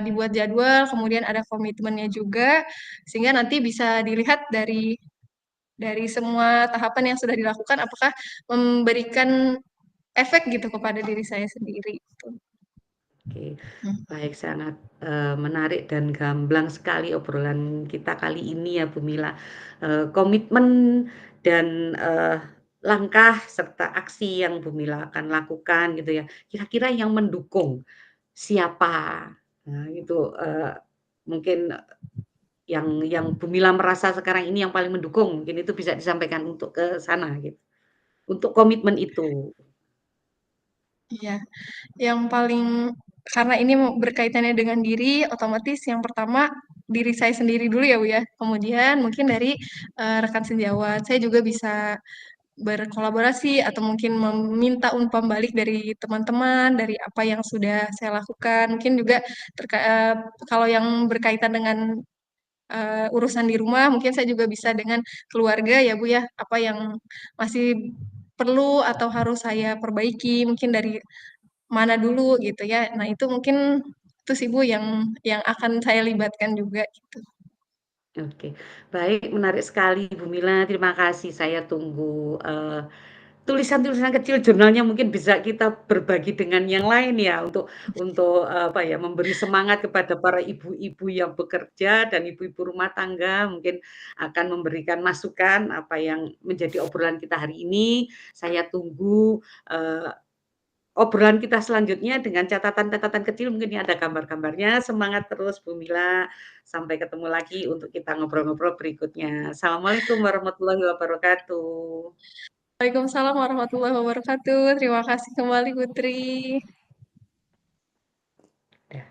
dibuat jadwal, kemudian ada komitmennya juga, sehingga nanti bisa dilihat dari semua tahapan yang sudah dilakukan, apakah memberikan efek gitu kepada diri saya sendiri, gitu. Oke, Mmm, baik sangat, menarik dan gamblang sekali obrolan kita kali ini ya Bu Mila. Komitmen dan, langkah serta aksi yang Bu Mila akan lakukan gitu ya, kira-kira yang mendukung siapa? Nah itu, mungkin yang Bu Mila merasa sekarang ini yang paling mendukung, mungkin itu bisa disampaikan untuk ke sana gitu, untuk komitmen itu. iya. Yang paling karena ini berkaitannya dengan diri, otomatis yang pertama diri saya sendiri dulu ya Bu ya. Kemudian mungkin dari rekan sejawat, saya juga bisa berkolaborasi atau mungkin meminta umpan balik dari teman-teman, dari apa yang sudah saya lakukan. Mungkin juga kalau yang berkaitan dengan urusan di rumah, mungkin saya juga bisa dengan keluarga ya Bu ya, apa yang masih perlu atau harus saya perbaiki, mungkin dari mana dulu gitu ya. Nah, itu mungkin itu sih Bu yang akan saya libatkan juga gitu. Oke, baik menarik sekali Bu Mila, terima kasih. Saya tunggu, tulisan-tulisan kecil jurnalnya mungkin bisa kita berbagi dengan yang lain ya untuk, apa ya, memberi semangat kepada para ibu-ibu yang bekerja dan ibu-ibu rumah tangga, mungkin akan memberikan masukan apa yang menjadi obrolan kita hari ini. Saya tunggu, eee obrolan kita selanjutnya dengan catatan-catatan kecil, mungkin ini ada gambar-gambarnya. Semangat terus Bu Mila, sampai ketemu lagi untuk kita ngobrol-ngobrol berikutnya. Assalamualaikum warahmatullahi wabarakatuh. Waalaikumsalam warahmatullahi wabarakatuh. Terima kasih kembali Putri. Dah.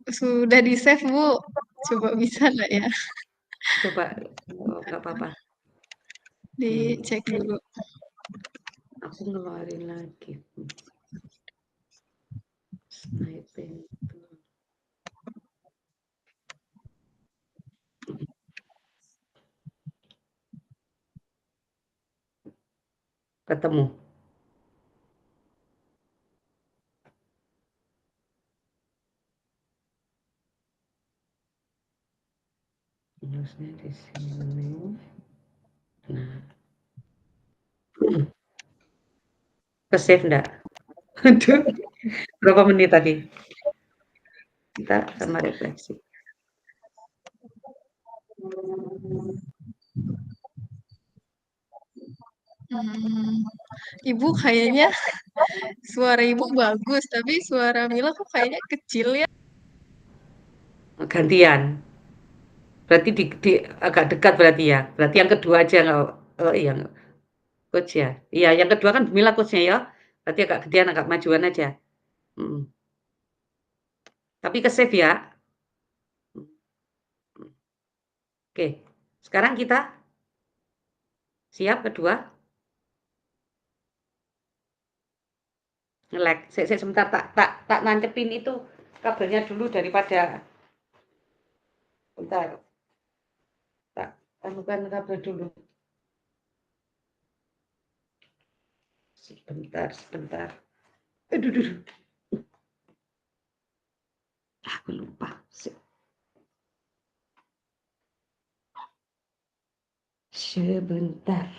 Sudah di save Bu. Coba bisa nggak ya? Coba, nggak apa-apa. Dicek dulu. Aku ngeluarin lagi. Sniping. Ketemu. Harusnya di sini. Nah. Ke-save enggak? Aduh, berapa menit tadi? Kita sama refleksi. Ibu kayaknya suara Ibu bagus, tapi suara Mila kok kayaknya kecil ya. Gantian. Berarti agak dekat berarti ya. Berarti yang kedua aja nggak, iya coach ya. Iya, yang kedua kan Mila coach-nya ya. Berarti agak gedean, agak majuan aja. Tapi ke-save ya. Oke. Sekarang kita siap kedua. Nge-lag. Saya sebentar tak nancepin itu kabelnya dulu daripada bentar. Tak anukan kabel dulu. Sebentar. Aduh. Aku lupa. Sebentar.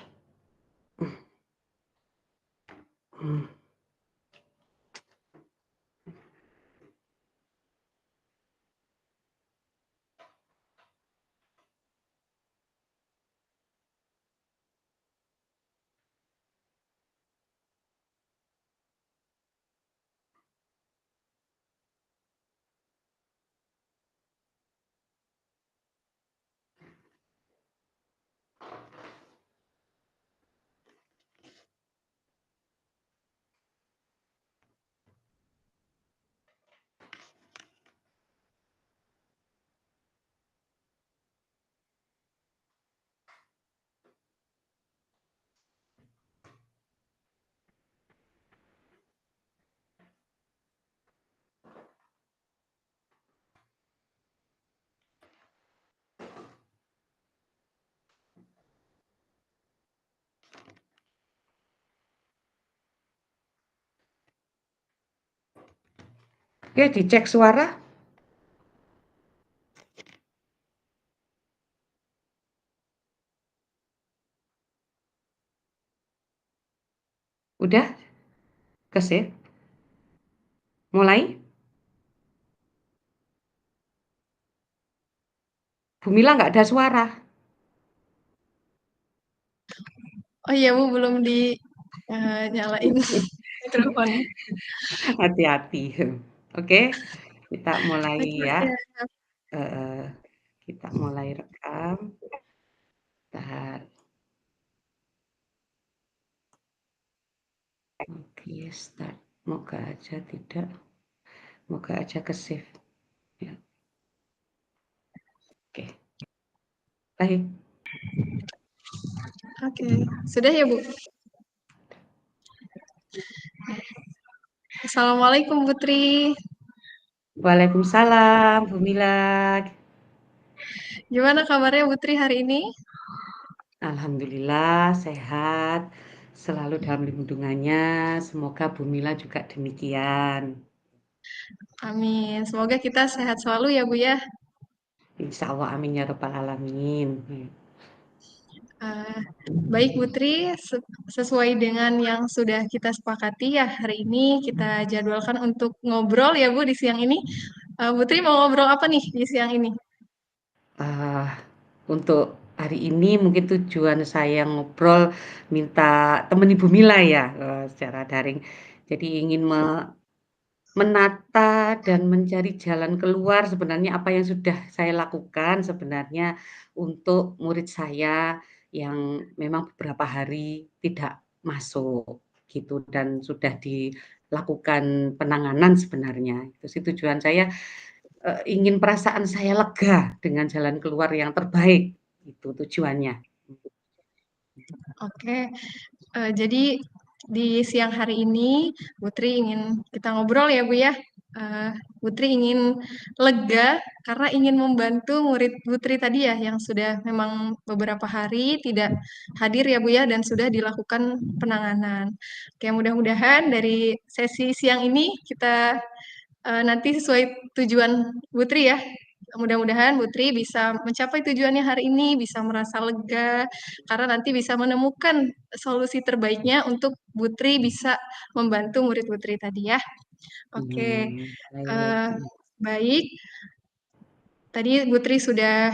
Oke, dicek suara. Udah? Ke-save? Mulai? Bu Mila nggak ada suara. Oh iya Bu, belum di nyalain mikrofonnya. Hati-hati. Oke, kita mulai ya. Kita mulai rekam. Bentar. Oke, start. Moga aja tidak. Moga aja ke-save. Ya. Oke. Baik. Oke, sudah ya Bu? Assalamualaikum Putri. Waalaikumsalam, Bu Mila. Gimana kabarnya Putri hari ini? Alhamdulillah sehat, selalu dalam lindungannya. Semoga Bu Mila juga demikian. Amin. Semoga kita sehat selalu ya Bu ya. Insya Allah, amin ya rabbal alamin. Eh, Baik Putri, sesuai dengan yang sudah kita sepakati ya, hari ini kita jadwalkan untuk ngobrol ya Bu di siang ini. Putri mau ngobrol apa nih di siang ini? Ah, untuk hari ini mungkin tujuan saya ngobrol minta temen Ibu Mila ya, secara daring. Jadi ingin menata dan mencari jalan keluar sebenarnya apa yang sudah saya lakukan sebenarnya untuk murid saya yang memang beberapa hari tidak masuk gitu dan sudah dilakukan penanganan sebenarnya. Itu sih tujuan saya, ingin perasaan saya lega dengan jalan keluar yang terbaik, itu tujuannya. Oke, jadi di siang hari ini Putri ingin kita ngobrol ya Bu ya. Putri ingin lega karena ingin membantu murid Putri tadi ya yang sudah memang beberapa hari tidak hadir ya Bu ya dan sudah dilakukan penanganan. Oke, mudah-mudahan dari sesi siang ini kita nanti sesuai tujuan Putri ya. Mudah-mudahan Putri bisa mencapai tujuannya hari ini, bisa merasa lega, karena nanti bisa menemukan solusi terbaiknya untuk Putri bisa membantu murid Putri tadi ya. Oke, Baik. eh, baik. Tadi Putri sudah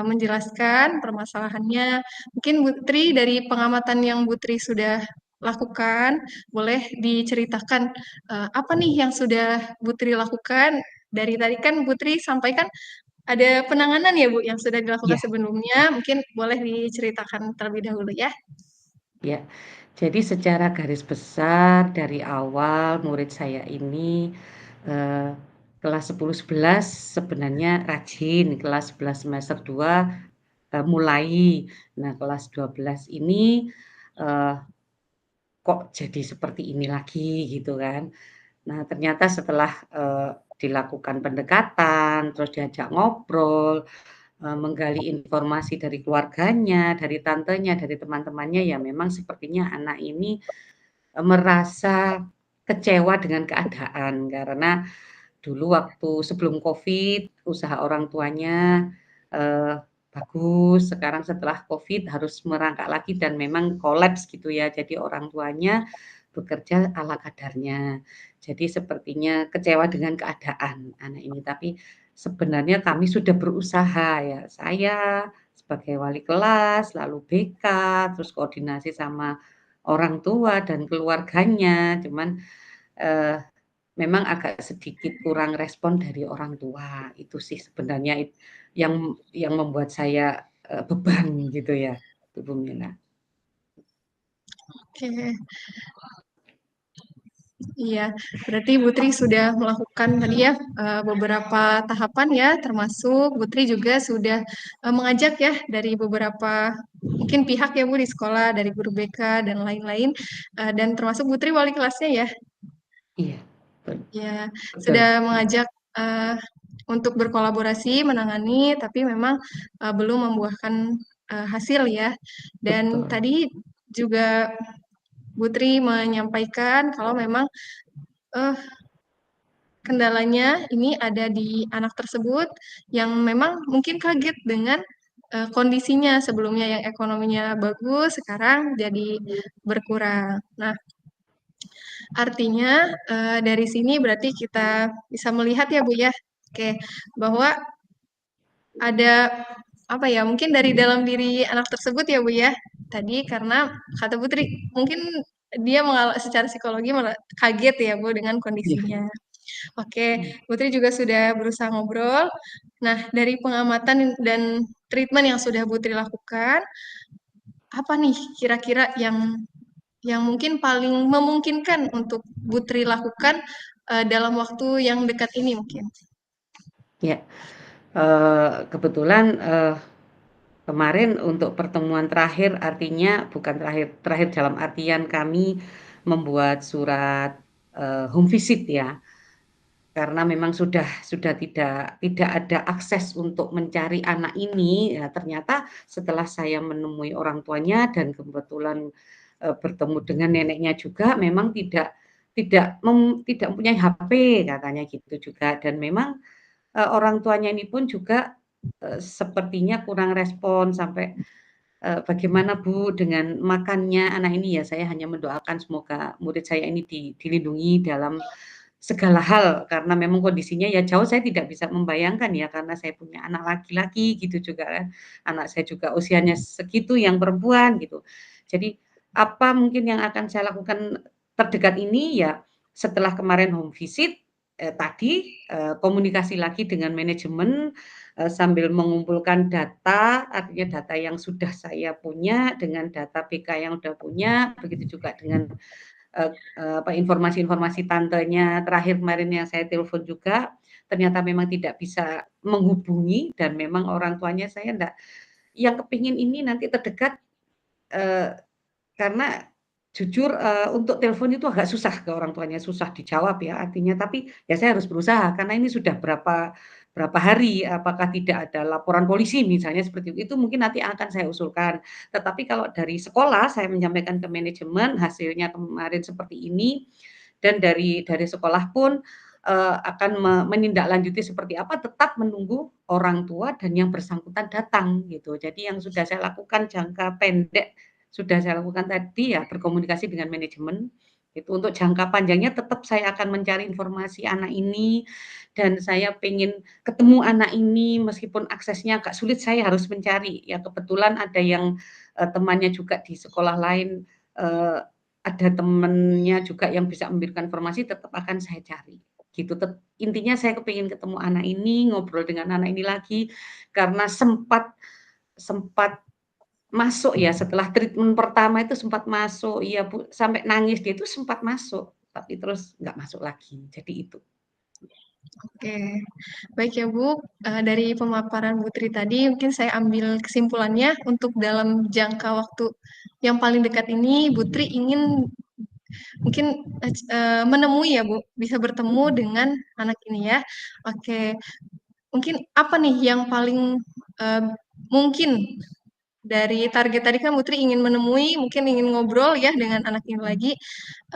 menjelaskan permasalahannya. Mungkin Putri dari pengamatan yang Putri sudah lakukan, boleh diceritakan apa nih yang sudah Putri lakukan? Dari tadi kan Putri sampaikan ada penanganan ya Bu yang sudah dilakukan Iya, sebelumnya. Mungkin boleh diceritakan terlebih dahulu ya. ya. Jadi secara garis besar dari awal murid saya ini, eee, kelas 10, 11 sebenarnya rajin, kelas 11 semester 2 mulai. Nah, kelas 12 ini, eee, kok jadi seperti ini lagi gitu kan. Nah, ternyata setelah, dilakukan pendekatan, terus diajak ngobrol, menggali informasi dari keluarganya, dari tantenya, dari teman-temannya, ya memang sepertinya anak ini, merasa kecewa dengan keadaan. Karena dulu waktu sebelum Covid, usaha orang tuanya, eee, bagus, sekarang setelah Covid harus merangkak lagi dan memang kolaps gitu ya. Jadi orang tuanya bekerja ala kadarnya. Jadi sepertinya kecewa dengan keadaan anak ini, tapi sebenarnya kami sudah berusaha ya, saya sebagai wali kelas, lalu BK, terus koordinasi sama orang tua dan keluarganya, cuman, eee, memang agak sedikit kurang respon dari orang tua, itu sih sebenarnya yang membuat saya, beban gitu ya, Bu Mila. Oke, iya, berarti Putri sudah melakukan tadi ya beberapa tahapan ya, termasuk Putri juga sudah mengajak ya dari beberapa mungkin pihak ya Bu di sekolah, dari guru BK dan lain-lain, dan termasuk Putri wali kelasnya ya. Iya, Ya, betul, sudah mengajak eh, untuk berkolaborasi menangani, tapi memang belum membuahkan hasil ya. Dan betul. tadi juga Putri menyampaikan kalau memang eh, kendalanya ini ada di anak tersebut yang memang mungkin kaget dengan kondisinya sebelumnya yang ekonominya bagus, sekarang jadi berkurang. Nah, artinya dari sini berarti kita bisa melihat ya Bu ya, oke, bahwa ada apa ya, mungkin dari dalam diri anak tersebut ya Bu ya. Tadi karena kata Putri, mungkin dia secara psikologi malah kaget ya Bu dengan Iya, kondisinya. Oke, Putri juga sudah berusaha ngobrol. Nah, dari pengamatan dan treatment yang sudah Putri lakukan, apa nih kira-kira yang mungkin paling memungkinkan untuk Putri lakukan dalam waktu yang dekat ini mungkin. iya, kebetulan, kemarin untuk pertemuan terakhir artinya bukan terakhir terakhir dalam artian kami membuat surat, home visit ya, karena memang sudah tidak ada akses untuk mencari anak ini, ya ternyata setelah saya menemui orang tuanya dan kebetulan, bertemu dengan neneknya juga memang tidak tidak mempunyai HP katanya gitu juga dan memang, orang tuanya ini pun juga, sepertinya kurang respon sampai, "Bagaimana Bu dengan makannya anak ini?" Ya saya hanya mendoakan semoga murid saya ini dilindungi dalam segala hal, karena memang kondisinya ya jauh saya tidak bisa membayangkan ya, karena saya punya anak laki-laki gitu juga kan. Anak saya juga usianya segitu yang perempuan gitu. Jadi, apa mungkin yang akan saya lakukan terdekat ini ya, setelah kemarin home visit, tadi, komunikasi lagi dengan manajemen, sambil mengumpulkan data, artinya data yang sudah saya punya dengan data BK yang udah punya, begitu juga dengan informasi-informasi tantenya terakhir kemarin yang saya telepon juga, ternyata memang tidak bisa menghubungi dan memang orang tuanya saya enggak yang kepingin ini nanti terdekat, eee, karena jujur, untuk telepon itu agak susah ke orang tuanya, susah dijawab ya artinya, tapi ya saya harus berusaha karena ini sudah berapa berapa hari, apakah tidak ada laporan polisi misalnya seperti itu mungkin nanti akan saya usulkan. Tetapi kalau dari sekolah saya menyampaikan ke manajemen hasilnya kemarin seperti ini, dan dari sekolah pun, akan menindaklanjuti seperti apa, tetap menunggu orang tua dan yang bersangkutan datang gitu. Jadi yang sudah saya lakukan jangka pendek sudah saya lakukan tadi ya berkomunikasi dengan manajemen, itu untuk jangka panjangnya tetap saya akan mencari informasi anak ini, dan saya pengen ketemu anak ini meskipun aksesnya agak sulit saya harus mencari. Ya kebetulan ada yang, temannya juga di sekolah lain, ada temennya juga yang bisa memberikan informasi tetap akan saya cari, gitu. Intinya saya kepingin ketemu anak ini, ngobrol dengan anak ini lagi, karena sempat sempat masuk ya, setelah treatment pertama itu sempat masuk, iya Bu, sampai nangis dia itu sempat masuk, tapi terus nggak masuk lagi, jadi itu. Oke, baik ya Bu, dari pemaparan Bu Tri tadi mungkin saya ambil kesimpulannya untuk dalam jangka waktu yang paling dekat ini Bu Tri ingin mungkin, menemui ya Bu, bisa bertemu dengan anak ini ya. Oke, mungkin apa nih yang paling, eee, mungkin dari target tadi kan Bu Tri ingin menemui, mungkin ingin ngobrol ya dengan anak ini lagi,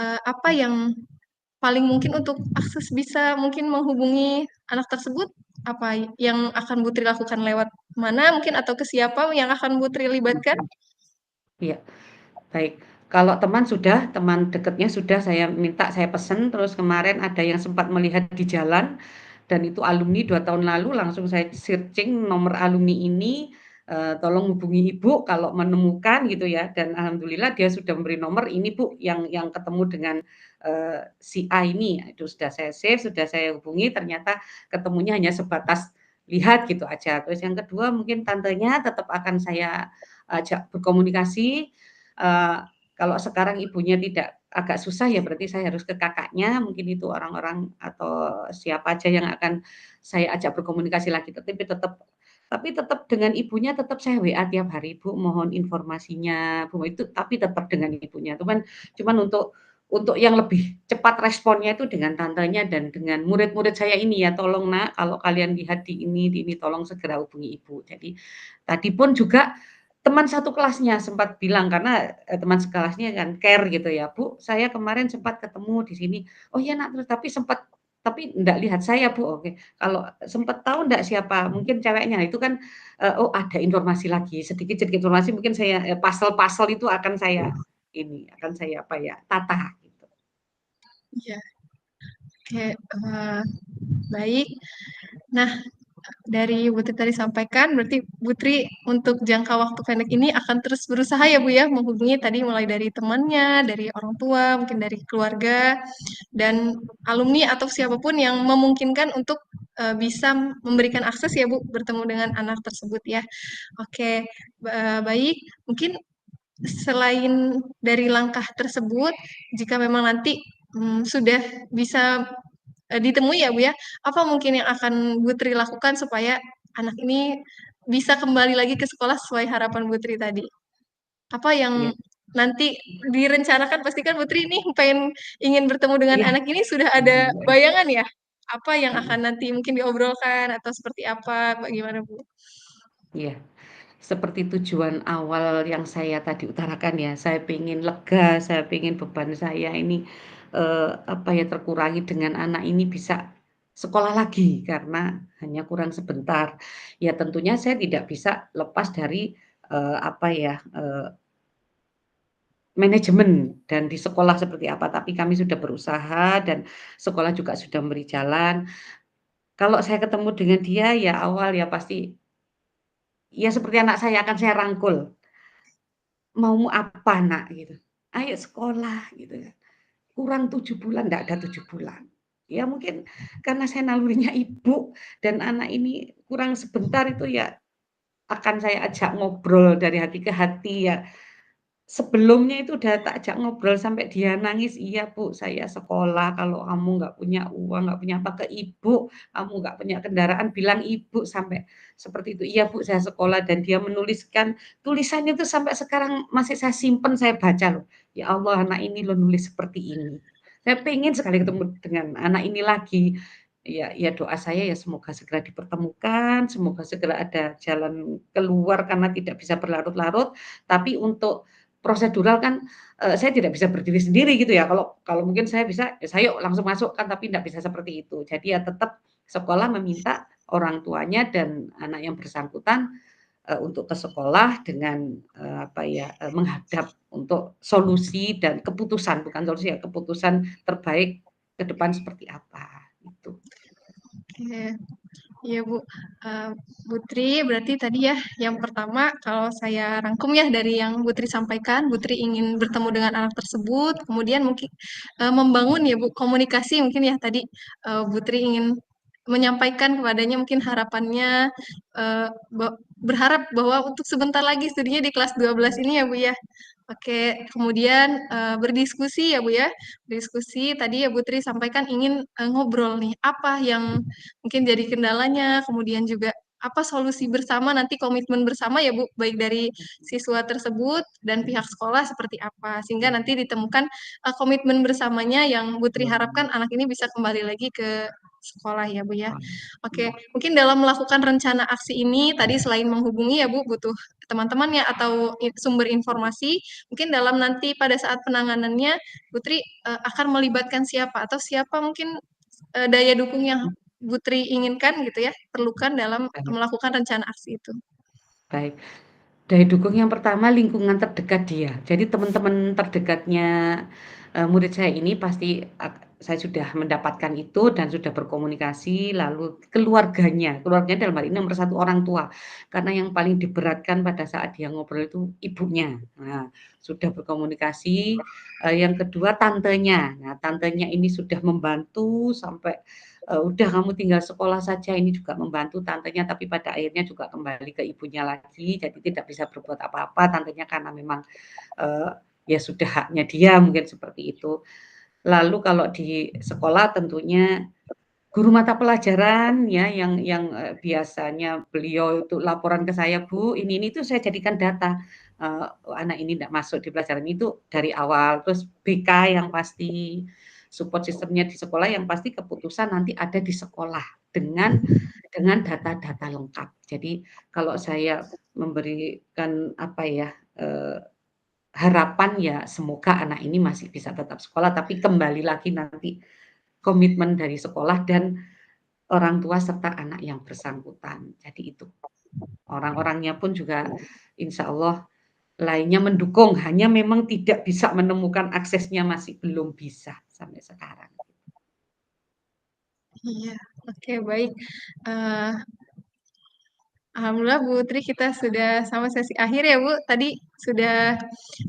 apa yang paling mungkin untuk akses bisa mungkin menghubungi anak tersebut, apa yang akan Bu Tri lakukan lewat mana mungkin atau ke siapa yang akan Bu Tri libatkan? Iya, baik. Kalau teman dekatnya sudah saya minta, saya pesen, terus kemarin ada yang sempat melihat di jalan, dan itu alumni 2 tahun lalu, langsung saya searching nomor alumni ini, tolong hubungi Ibu kalau menemukan gitu ya, dan alhamdulillah dia sudah memberi nomor, ini Bu yang ketemu dengan, si A ini, itu sudah saya save, sudah saya hubungi, ternyata ketemunya hanya sebatas lihat gitu aja. Terus yang kedua mungkin tantenya tetap akan saya ajak berkomunikasi, kalau sekarang ibunya tidak agak susah ya berarti saya harus ke kakaknya, mungkin itu orang-orang atau siapa aja yang akan saya ajak berkomunikasi lagi, tapi tetap dengan ibunya tetap saya WA tiap hari, "Bu, mohon informasinya, Bu," itu tapi tetap dengan ibunya. Cuman untuk yang lebih cepat responnya itu dengan tantenya dan dengan murid-murid saya ini ya, "Tolong Nak, kalau kalian lihat di ini, tolong segera hubungi Ibu." Jadi tadi pun juga teman satu kelasnya sempat bilang karena, teman sekelasnya kan care gitu ya, "Bu, saya kemarin sempat ketemu di sini." "Oh iya Nak, terus tapi ndak lihat saya Bu." "Oke, kalau sempat tahu ndak siapa?" Mungkin ceweknya, itu kan, oh ada informasi lagi, sedikit-sedikit informasi mungkin saya, puzzle-puzzle itu akan saya apa ya, tata gitu. Iya, oke, baik. Nah, dari Bu Tri tadi sampaikan, berarti Bu Tri untuk jangka waktu pendek ini akan terus berusaha ya Bu ya, menghubungi tadi mulai dari temannya, dari orang tua, mungkin dari keluarga, dan alumni atau siapapun yang memungkinkan untuk bisa memberikan akses ya Bu, bertemu dengan anak tersebut ya. Oke, baik. Mungkin selain dari langkah tersebut, jika memang nanti sudah bisa ditemui ya Bu ya, apa mungkin yang akan Bu Tri lakukan supaya anak ini bisa kembali lagi ke sekolah sesuai harapan Bu Tri tadi? Apa yang Iya nanti direncanakan pasti kan Bu Tri nih ingin bertemu dengan iya, anak ini sudah ada mhm, bayangan ya? Apa yang mhm, akan nanti mungkin diobrolkan atau seperti apa, bagaimana Bu? iya. Seperti tujuan awal yang saya tadi utarakan ya, saya pengen lega, saya pengen beban saya ini, terkurangi dengan anak ini bisa sekolah lagi karena hanya kurang sebentar. Ya tentunya saya tidak bisa lepas dari, manajemen dan di sekolah seperti apa, tapi kami sudah berusaha dan sekolah juga sudah memberi jalan. Kalau saya ketemu dengan dia, ya awal ya pasti ya seperti anak saya akan saya rangkul, "Maumu apa Nak?" Gitu. "Ayo sekolah," gitu kan. Kurang 7 bulan, nggak ada 7 bulan. Ya mungkin karena saya nalurinya ibu dan anak ini kurang sebentar itu ya akan saya ajak ngobrol dari hati ke hati ya. Sebelumnya itu udah tak ajak ngobrol sampai dia nangis, "Iya Bu, saya sekolah, kalau kamu nggak punya uang, nggak punya apa, ke ibu, kamu nggak punya kendaraan, bilang ibu," sampai seperti itu. "Iya Bu, saya sekolah," dan dia menuliskan, tulisannya itu sampai sekarang masih saya simpen, saya baca loh. Ya Allah, anak ini loh nulis seperti ini. Saya pengen sekali ketemu dengan anak ini lagi. Ya doa saya ya semoga segera dipertemukan, semoga segera ada jalan keluar karena tidak bisa berlarut-larut, tapi untuk prosedural kan, saya tidak bisa berdiri sendiri gitu ya, kalau kalau mungkin saya bisa, ya saya langsung masuk kan, tapi tidak bisa seperti itu. Jadi ya tetap sekolah meminta orang tuanya dan anak yang bersangkutan, untuk ke sekolah dengan, menghadap untuk solusi dan keputusan, bukan solusi ya, keputusan terbaik ke depan seperti apa, gitu. Oke. Iya Bu, Putri berarti tadi ya yang pertama kalau saya rangkum ya dari yang Putri sampaikan, Putri ingin bertemu dengan anak tersebut, kemudian mungkin membangun ya Bu komunikasi mungkin ya tadi Putri ingin menyampaikan kepadanya mungkin harapannya berharap bahwa untuk sebentar lagi studinya di kelas 12 ini ya Bu ya. Oke, kemudian berdiskusi ya Bu ya. Diskusi tadi ya Putri sampaikan ingin ngobrol nih, apa yang mungkin jadi kendalanya, kemudian juga apa solusi bersama nanti komitmen bersama ya Bu, baik dari siswa tersebut dan pihak sekolah seperti apa, sehingga nanti ditemukan komitmen bersamanya yang Putri harapkan anak ini bisa kembali lagi ke sekolah ya Bu ya. Oke, mungkin dalam melakukan rencana aksi ini tadi selain menghubungi ya Bu, butuh teman-temannya atau sumber informasi, mungkin dalam nanti pada saat penanganannya Putri akan melibatkan siapa atau siapa mungkin daya dukung yang Putri inginkan gitu ya, perlukan dalam Baik melakukan rencana aksi itu. baik. Daya dukung yang pertama lingkungan terdekat dia. Jadi teman-teman terdekatnya, murid saya ini pasti saya sudah mendapatkan itu dan sudah berkomunikasi, lalu keluarganya, keluarganya dalam hal ini nomor satu orang tua. Karena yang paling diberatkan pada saat dia ngobrol itu ibunya. Nah, sudah berkomunikasi, yang kedua tantenya. Nah, tantenya ini sudah membantu sampai udah kamu tinggal sekolah saja, ini juga membantu tantenya, tapi pada akhirnya juga kembali ke ibunya lagi, jadi tidak bisa berbuat apa-apa tantenya karena memang, eee, ya sudah haknya dia mungkin seperti itu. Lalu kalau di sekolah tentunya guru mata pelajaran ya yang biasanya beliau itu laporan ke saya, "Bu, ini tuh saya jadikan data, anak ini tidak masuk di pelajaran itu dari awal." Terus BK yang pasti, support sistemnya di sekolah yang pasti keputusan nanti ada di sekolah dengan data-data lengkap. Jadi kalau saya memberikan eee, harapan ya semoga anak ini masih bisa tetap sekolah, tapi kembali lagi nanti komitmen dari sekolah dan orang tua serta anak yang bersangkutan. Jadi itu, orang-orangnya pun juga insya Allah lainnya mendukung, hanya memang tidak bisa menemukan aksesnya masih belum bisa sampai sekarang. Iya, oke baik. Eh, Alhamdulillah Bu Tri kita sudah sama sesi akhir ya Bu. Tadi sudah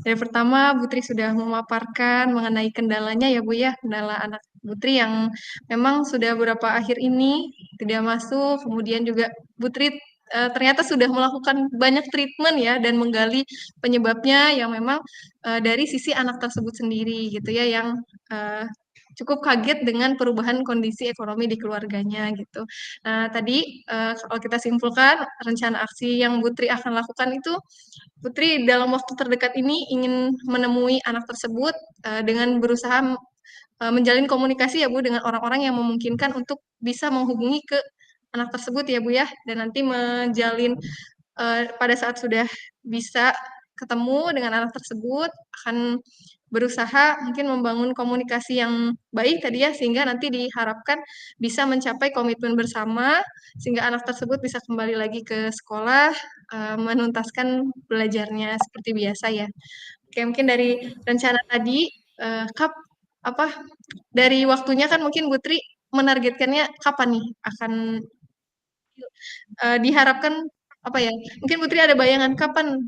dari pertama Bu Tri sudah memaparkan mengenai kendalanya ya Bu ya, kendala anak Bu Tri yang memang sudah beberapa akhir ini tidak masuk, kemudian juga Bu Tri ternyata sudah melakukan banyak treatment ya dan menggali penyebabnya yang memang dari sisi anak tersebut sendiri gitu ya yang cukup kaget dengan perubahan kondisi ekonomi di keluarganya gitu. Nah, tadi kalau kita simpulkan rencana aksi yang Putri akan lakukan itu Putri dalam waktu terdekat ini ingin menemui anak tersebut dengan berusaha menjalin komunikasi ya Bu dengan orang-orang yang memungkinkan untuk bisa menghubungi ke anak tersebut ya Bu ya dan nanti menjalin pada saat sudah bisa ketemu dengan anak tersebut, akan berusaha mungkin membangun komunikasi yang baik tadi ya, sehingga nanti diharapkan bisa mencapai komitmen bersama, sehingga anak tersebut bisa kembali lagi ke sekolah, menuntaskan belajarnya seperti biasa ya. Oke, mungkin dari rencana tadi, apa, dari waktunya kan mungkin Putri menargetkannya kapan nih akan diharapkan apa ya? Mungkin Putri ada bayangan kapan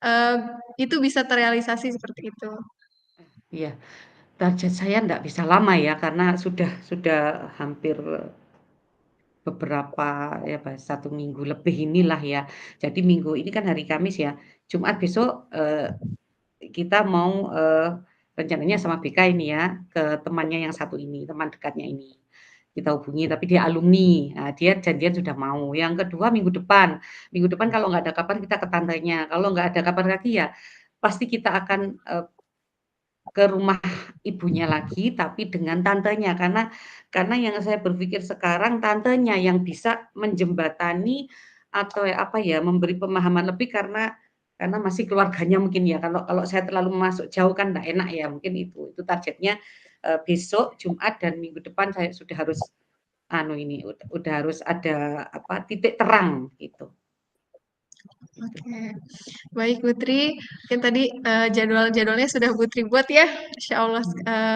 uh, itu bisa terrealisasi seperti itu. Iya, target saya nggak bisa lama ya, karena sudah hampir beberapa ya 1 minggu lebih inilah ya. Jadi minggu ini kan hari Kamis ya, Jumat besok kita mau rencananya sama BK ini ya, ke temannya yang satu ini, teman dekatnya ini. Kita hubungi, tapi dia alumni. Nah, dia janjian sudah mau. Yang kedua minggu depan kalau nggak ada kabar kita ke tantenya. Kalau nggak ada kabar lagi ya pasti kita akan ke rumah ibunya lagi, tapi dengan tantenya, karena yang saya berpikir sekarang tantenya yang bisa menjembatani atau apa ya, memberi pemahaman lebih karena masih keluarganya mungkin ya. Kalau kalau saya terlalu masuk jauh kan nggak enak ya, mungkin itu targetnya, besok Jumat dan minggu depan saya sudah harus ini, udah harus ada apa, titik terang gitu. Oke, baik Putri. Mungkin tadi jadwalnya sudah Putri buat ya. Insya Allah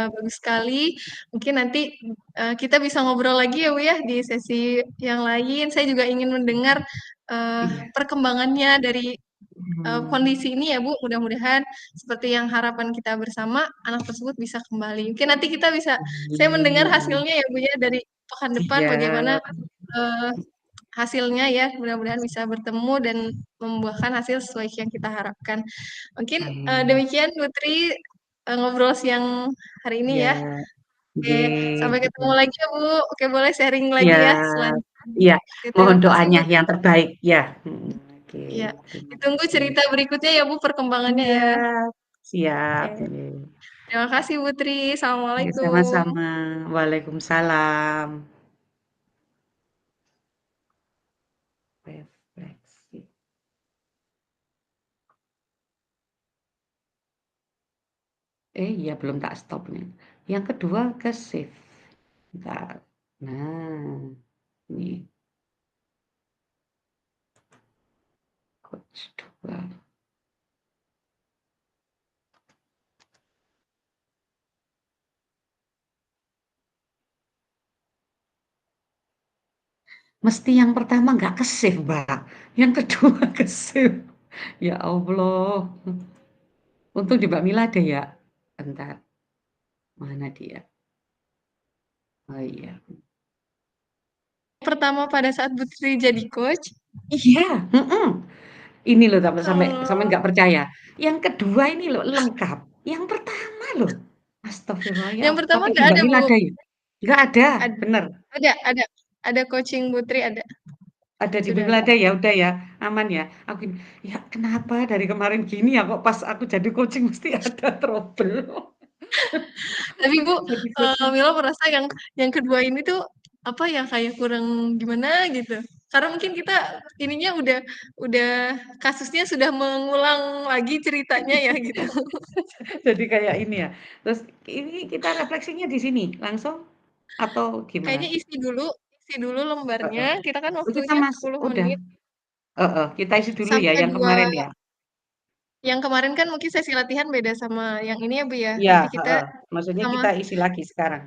bagus sekali. Mungkin nanti kita bisa ngobrol lagi ya Bu ya di sesi yang lain. Saya juga ingin mendengar Iya. perkembangannya dari kondisi ini ya Bu. Mudah-mudahan seperti yang harapan kita bersama, anak tersebut bisa kembali. Mungkin nanti kita bisa, saya mendengar Amin. hasilnya ya Bu ya dari pekan depan bagaimana Siap. hasilnya ya, mudah-mudahan bisa bertemu dan membuahkan hasil sesuai yang kita harapkan. Mungkin Amin. demikian Putri ngobrol siang hari ini Iya, ya. Oke, sampai ketemu nggih. lagi ya Bu. Oke, boleh sharing Iya, lagi ya selanjutnya. iya, Oke, mohon terima kasih doanya Putri. yang terbaik ya, oke, Ya, terima ditunggu kasih. cerita berikutnya ya Bu perkembangannya Iya, ya. siap, Oke, nggih. terima kasih Putri. Iya, Assalamualaikum. sama-sama. Waalaikumsalam. Refleksi. Iya belum tak stop nih. Yang kedua ke save. Bentar. Nah, ini coach 2. Mesti yang pertama nggak ke-save, Mbak. Yang kedua ke-save. Ya Allah. Untung di Mbak Mila ada ya. Bentar, mana dia? Oh iya. Pertama pada saat Putri jadi coach. Iya, ini loh sampai sampai Oh, nggak percaya. Yang kedua ini loh lengkap. Yang pertama loh. Astagfirullah ya yang Allah. pertama Tapi di nggak Mbak ada Mila Bu. ada ya? Nggak ada, Ada, bener. ada coaching Putri ada. Ada di Mbak Sudah Mila ada. ada ya, udah ya, aman ya. Aku gini, ya kenapa dari kemarin gini ya kok pas aku jadi coaching mesti ada trouble. Tapi Bu, Jadi coaching. Mila merasa yang kedua ini tuh apa ya kayak kurang gimana gitu. Karena mungkin kita ininya udah kasusnya sudah mengulang lagi ceritanya ya gitu. Jadi kayak ini ya. Terus ini kita refleksinya di sini langsung atau Kayaknya gimana? isi dulu lembarnya. Heeh. Kita kan Oh, kita waktunya Mas 10 udah, menit heeh, kita isi dulu ya sampai yang dua. kemarin ya? Yang kemarin kan mungkin sesi latihan beda sama yang ini ya Bu ya. Iya, Nanti kita heeh, maksudnya sama kita isi lagi sekarang,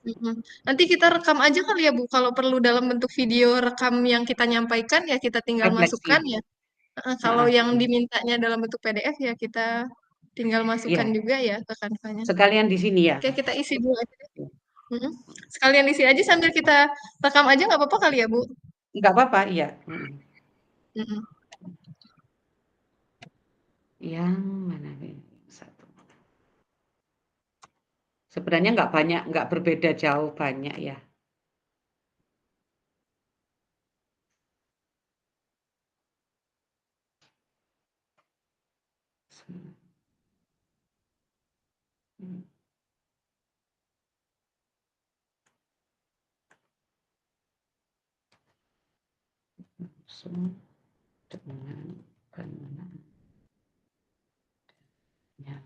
mm, nanti kita rekam aja kali ya Bu. Kalau perlu dalam bentuk video rekam yang kita nyampaikan ya kita tinggal masukkan refleksi. ya. Kalau Heeh, yang dimintanya dalam bentuk PDF ya kita tinggal masukkan iya, juga ya ke Canva-nya. sekalian di sini ya? Oke, kita isi dulu aja deh. Mm-mm. Sekalian isi aja sambil kita rekam aja nggak apa-apa kali ya, Bu? Nggak apa-apa, iya, Mm-mm. Yang mana nih? Satu. Sebenarnya nggak banyak, nggak berbeda jauh banyak ya. Langsung dengan pemenang. Ya.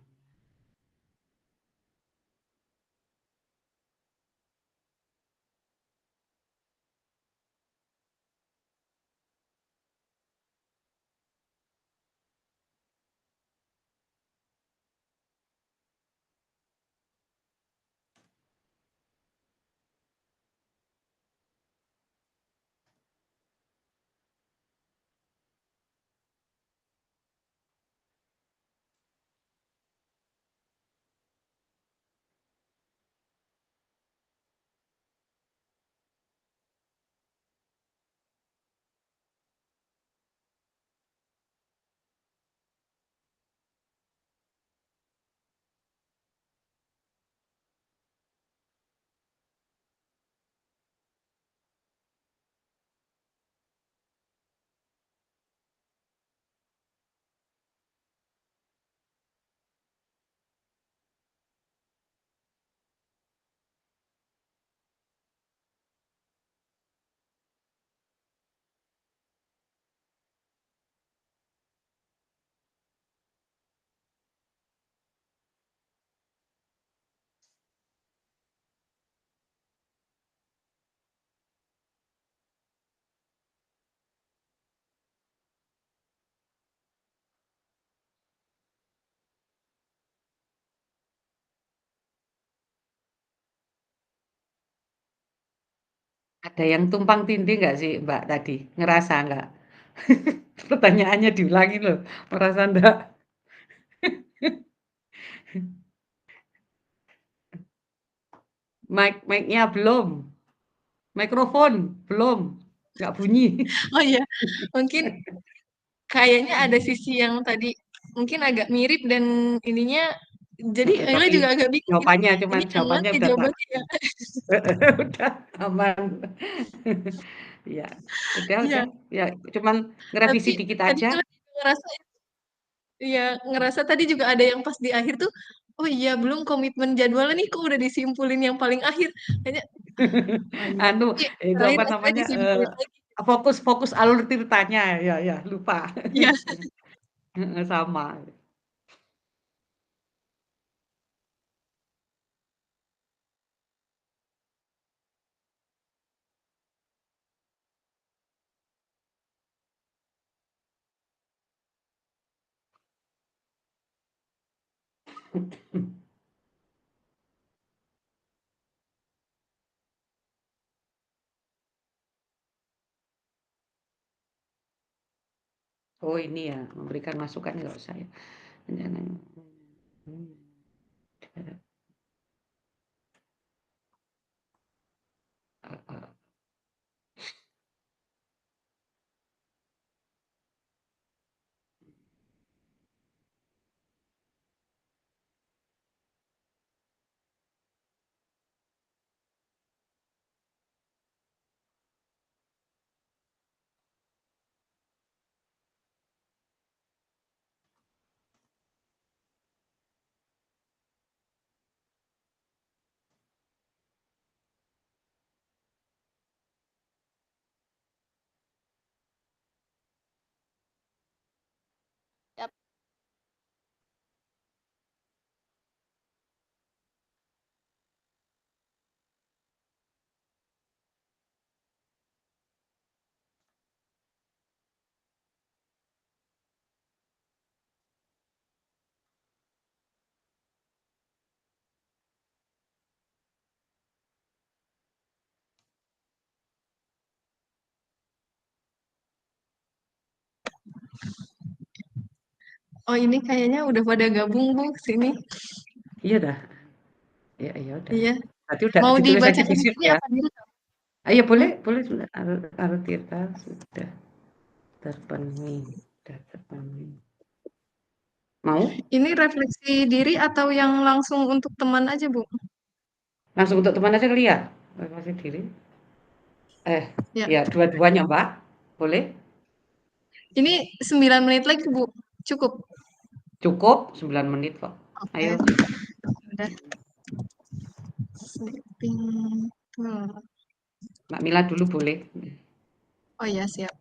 Ada yang tumpang tindih nggak sih Mbak tadi? Ngerasa nggak? Pertanyaannya diulangi loh, merasa nggak? Mic-nya belum, mikrofon belum, nggak bunyi. Oh iya, mungkin kayaknya ada sisi yang tadi mungkin agak mirip dan ininya jadi Ella Tapi juga agak bingung jawabannya ini cuman yang mana jawabannya ya udah tak jawabannya ya. udah aman. Iya, udah, Iya, ya cuman ngerevisi tapi dikit tadi aja. Ella juga ngerasa iya ngerasa tadi juga ada yang pas di akhir tuh oh iya belum komitmen jadwalnya nih kok udah disimpulin yang paling akhir. Kayaknya oh iya. Anu, Tapi itu terakhir apa akhirnya namanya, disimpulin lagi. fokus alur ceritanya, ya lupa. Iya. Heeh, sama. Oh ini ya, memberikan masukan nggak usah ya. Jangan. Heeh. Yap. Oh ini kayaknya udah pada gabung Bu sini. Iya dah. Ya udah. Iya. Berarti udah Mau ditulis aja di dibacain sheet ini ya. apa direkam? Ah, iya boleh, boleh sudah. Artirta sudah terpenuhi, sudah terpenuhi. Mau? Ini refleksi diri atau yang langsung untuk teman aja Bu? Langsung untuk teman aja kali ya? Refleksi diri. Ya. Ya dua-duanya Mbak. Boleh? Ini 9 menit lagi Bu. Cukup. Cukup 9 menit kok. Oke. Ayo. Udah. Setting. Mbak Mila dulu boleh. Oh iya siap.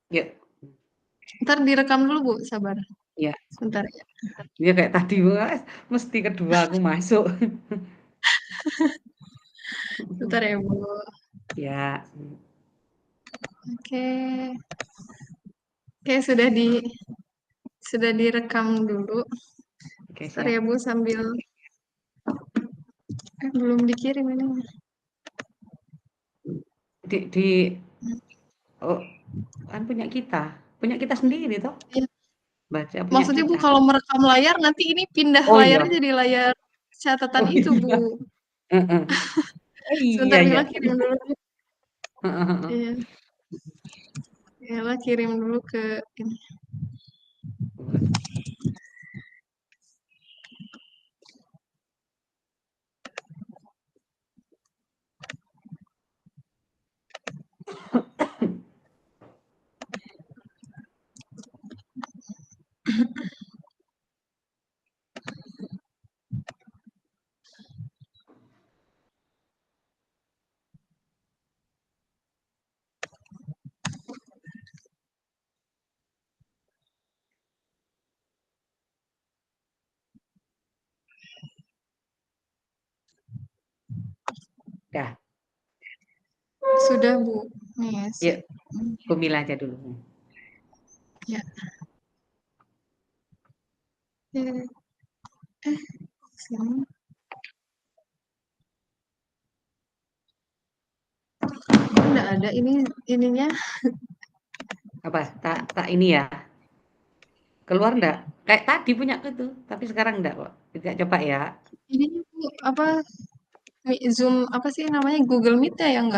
Yuk. Ntar direkam dulu Bu, sabar. Iya. Sebentar ya. Dia kayak tadi, wah, mesti kedua aku masuk. Sebentar ya, Bu. Ya. Oke. Oke, sudah direkam dulu. Oke, Sebentar siap. ya, Bu, sambil belum dikirim ini. Di oh, kan punya kita sendiri toh, Iya. baca punya Maksudnya, Bu, kita. kalau merekam layar nanti ini pindah Oh iya, layarnya jadi layar catatan oh itu, iya, Bu. heeh. Oh iya Sebentar ya. Mila kirim dulu. Heeh heeh. Iya, Mila kirim dulu ke ini. Dah, Sudah, Bu. Nih, yuk Gumila aja dulu. Ya. Sini. Kok nggak ada ininya? Apa? Tak ini ya. Keluar enggak? Kayak tadi punya aku tuh, tapi sekarang enggak kok. Tidak coba ya. Ini Bu, apa Zoom apa sih namanya Google Meet ya yang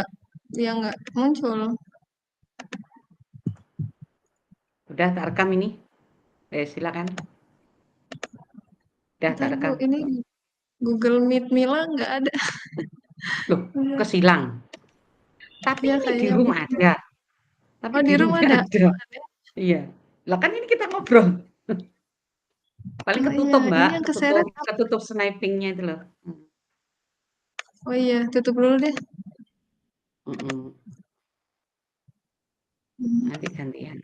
nggak muncul. Udah tak rekam ini. Silakan. Udah tak Bentar Bu, rekam. ini Google Meet Mila nggak ada. Loh, Iya, kesilang. Tapi iya ini di kayaknya Bu. rumah ada. Tapi Oh, di di rumah rumah ada. ada. Iya. Lah kan ini kita ngobrol. Paling Oh iya, ketutup, ini Mbak. yang Ketutup keseret apa? ketutup snipingnya itu loh. Oh iya, tutup dulu deh. Mhm. Nanti gantian.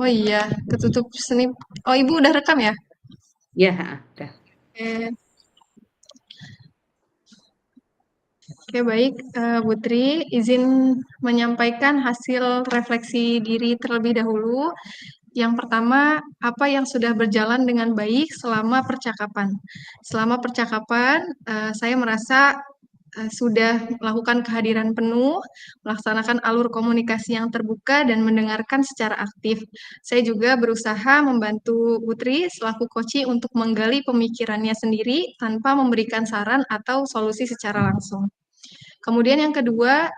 Oh iya, ketutup snip. Oh, Ibu udah rekam ya? Iya, heeh, udah. Oke. Oke, baik, Putri, izin menyampaikan hasil refleksi diri terlebih dahulu. Yang pertama, apa yang sudah berjalan dengan baik selama percakapan? Selama percakapan, saya merasa sudah melakukan kehadiran penuh, melaksanakan alur komunikasi yang terbuka, dan mendengarkan secara aktif. Saya juga berusaha membantu Putri selaku coach untuk menggali pemikirannya sendiri tanpa memberikan saran atau solusi secara langsung. Kemudian yang kedua,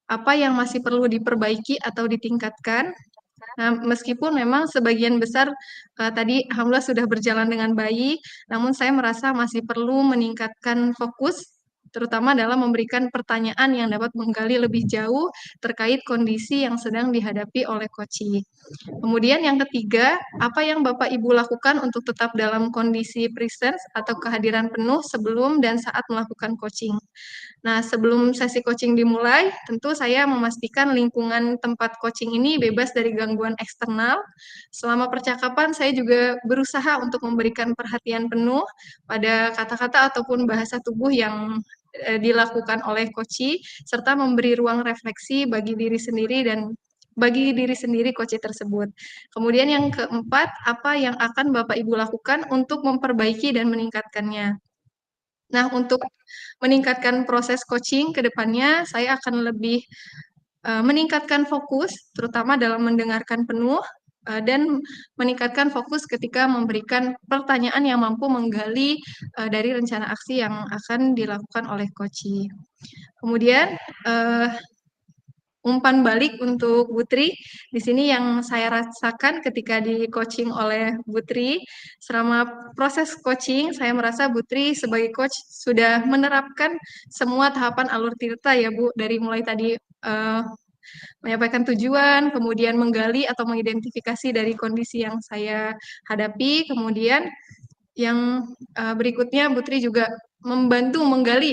apa yang masih perlu diperbaiki atau ditingkatkan. Nah, meskipun memang sebagian besar tadi alhamdulillah sudah berjalan dengan baik, namun saya merasa masih perlu meningkatkan fokus, terutama dalam memberikan pertanyaan yang dapat menggali lebih jauh terkait kondisi yang sedang dihadapi oleh coach. Kemudian yang ketiga, apa yang Bapak Ibu lakukan untuk tetap dalam kondisi presence atau kehadiran penuh sebelum dan saat melakukan coaching. Nah, sebelum sesi coaching dimulai, tentu saya memastikan lingkungan tempat coaching ini bebas dari gangguan eksternal. Selama percakapan, saya juga berusaha untuk memberikan perhatian penuh pada kata-kata ataupun bahasa tubuh yang dilakukan oleh coach, serta memberi ruang refleksi bagi diri sendiri dan bagi diri sendiri coach tersebut. Kemudian yang keempat, apa yang akan Bapak Ibu lakukan untuk memperbaiki dan meningkatkannya. Nah, untuk meningkatkan proses coaching ke depannya, saya akan lebih meningkatkan fokus, terutama dalam mendengarkan penuh, dan meningkatkan fokus ketika memberikan pertanyaan yang mampu menggali dari rencana aksi yang akan dilakukan oleh coach. Kemudian, umpan balik untuk Putri. Di sini yang saya rasakan ketika di coaching oleh Putri, selama proses coaching, saya merasa Putri sebagai coach sudah menerapkan semua tahapan alur tirta ya Bu, dari mulai tadi menyampaikan tujuan, kemudian menggali atau mengidentifikasi dari kondisi yang saya hadapi, kemudian yang berikutnya Putri juga membantu menggali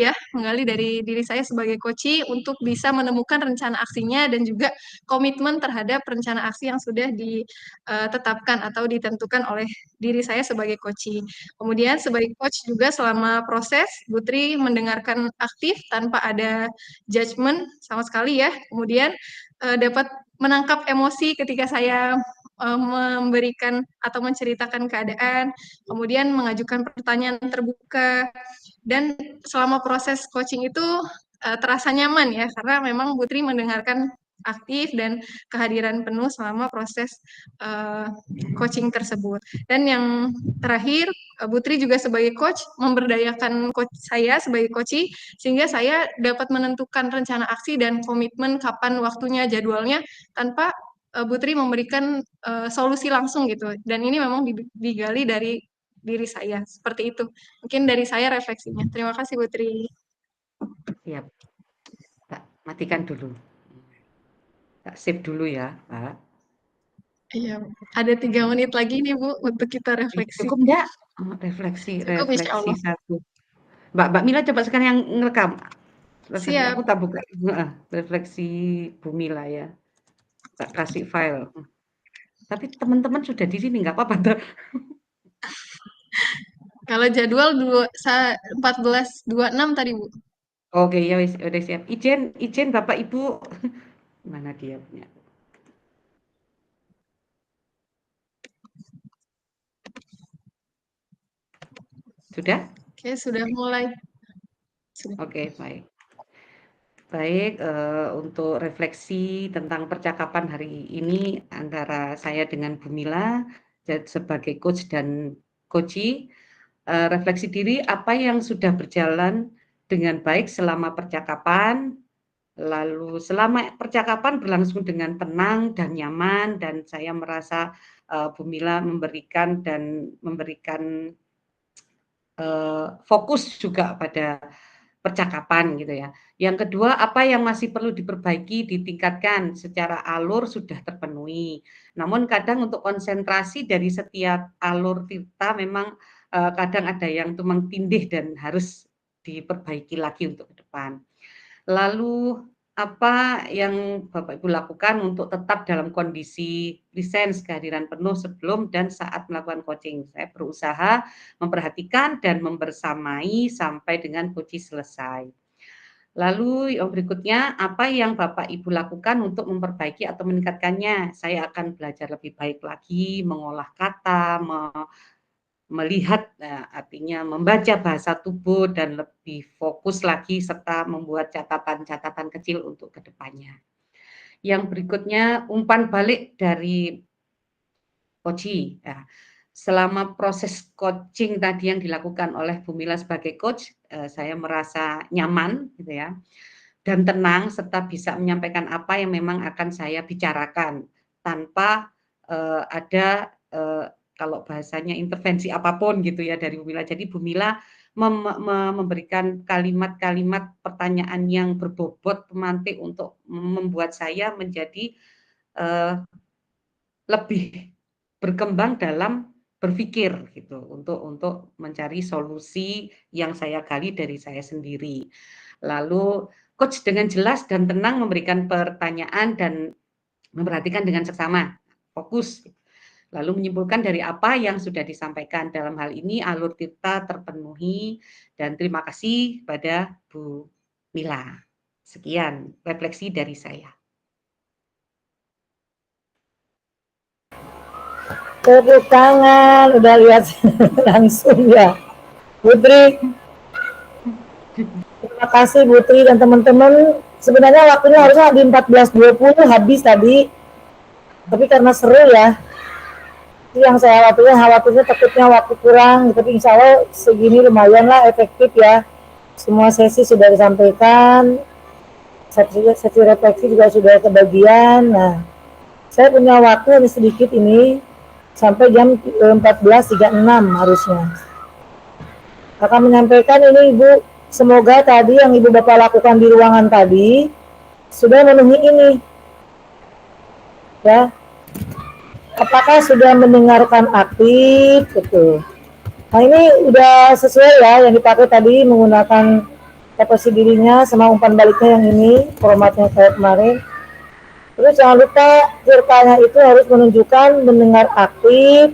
dari diri saya sebagai coach untuk bisa menemukan rencana aksinya dan juga komitmen terhadap rencana aksi yang sudah ditetapkan atau ditentukan oleh diri saya sebagai coach. Kemudian sebagai coach juga selama proses Putri mendengarkan aktif tanpa ada judgement sama sekali ya. Kemudian dapat menangkap emosi ketika saya memberikan atau menceritakan keadaan, kemudian mengajukan pertanyaan terbuka, dan selama proses coaching itu terasa nyaman ya, karena memang Putri mendengarkan aktif dan kehadiran penuh selama proses coaching tersebut. Dan yang terakhir, Putri juga sebagai coach memberdayakan coach saya sebagai coach, sehingga saya dapat menentukan rencana aksi dan komitmen kapan waktunya, jadwalnya, tanpa Putri memberikan solusi langsung gitu. Dan ini memang digali dari diri saya. Seperti itu. Mungkin dari saya refleksinya. Terima kasih Putri. Siap. Tak matikan dulu. Tak save dulu ya, Pak. Iya, ada 3 menit lagi nih Bu untuk kita refleksi. Cukup enggak? Oh, refleksi Insya satu. Mbak Mila coba sekarang yang ngerekam. Refleksi Siap. aku tak buka. Refleksi Bu Mila ya. Tak kasih file. Tapi teman-teman sudah di sini nggak apa-apa. Kalau jadwal 14.26 tadi Bu. Oke ya wis udah siap. Ijen Bapak Ibu. Mana dia punya? Sudah? Oke, sudah mulai. Oke, baik. Baik, untuk refleksi tentang percakapan hari ini antara saya dengan Bu Mila sebagai coach dan coachee, refleksi diri apa yang sudah berjalan dengan baik selama percakapan, lalu selama percakapan berlangsung dengan tenang dan nyaman, dan saya merasa Bu Mila memberikan fokus juga pada percakapan gitu ya. Yang kedua, apa yang masih perlu diperbaiki, ditingkatkan secara alur sudah terpenuhi. Namun kadang untuk konsentrasi dari setiap alur kita memang kadang ada yang tumpang tindih dan harus diperbaiki lagi untuk ke depan. Lalu apa yang Bapak Ibu lakukan untuk tetap dalam kondisi presence, kehadiran penuh sebelum dan saat melakukan coaching? Saya berusaha memperhatikan dan membersamai sampai dengan coaching selesai. Lalu yang berikutnya, apa yang Bapak Ibu lakukan untuk memperbaiki atau meningkatkannya? Saya akan belajar lebih baik lagi, mengolah kata, melihat, artinya membaca bahasa tubuh dan lebih fokus lagi serta membuat catatan-catatan kecil untuk ke depannya. Yang berikutnya, umpan balik dari coachee. Nah, selama proses coaching tadi yang dilakukan oleh Bu Mila sebagai coach, saya merasa nyaman gitu ya, dan tenang serta bisa menyampaikan apa yang memang akan saya bicarakan tanpa ada kalau bahasanya intervensi apapun gitu ya dari Bu Mila. Jadi Bu Mila memberikan kalimat-kalimat pertanyaan yang berbobot pemantik untuk membuat saya menjadi lebih berkembang dalam berpikir gitu untuk mencari solusi yang saya gali dari saya sendiri. Lalu coach dengan jelas dan tenang memberikan pertanyaan dan memperhatikan dengan seksama, fokus. Lalu menyimpulkan dari apa yang sudah disampaikan. Dalam hal ini alur kita terpenuhi dan terima kasih pada Bu Mila. Sekian refleksi dari saya. Tepuk tangan, udah lihat langsung ya. Putri, terima kasih Putri dan teman-teman. Sebenarnya waktunya harusnya di 14.20 habis tadi, tapi karena seru ya, itu yang saya khawatirnya takutnya waktu kurang, tapi insya Allah segini lumayan lah efektif ya. Semua sesi sudah disampaikan, sesi refleksi juga sudah kebagian. Nah, saya punya waktu hanya sedikit ini, sampai jam 14.36 harusnya. Akan menyampaikan ini Ibu, semoga tadi yang Ibu Bapak lakukan di ruangan tadi sudah memenuhi ini. Ya. Apakah sudah mendengarkan aktif? Betul. Nah ini udah sesuai ya yang dipakai tadi menggunakan kapasitas dirinya sama umpan baliknya yang ini formatnya kayak kemarin. Terus jangan lupa ceritanya itu harus menunjukkan mendengar aktif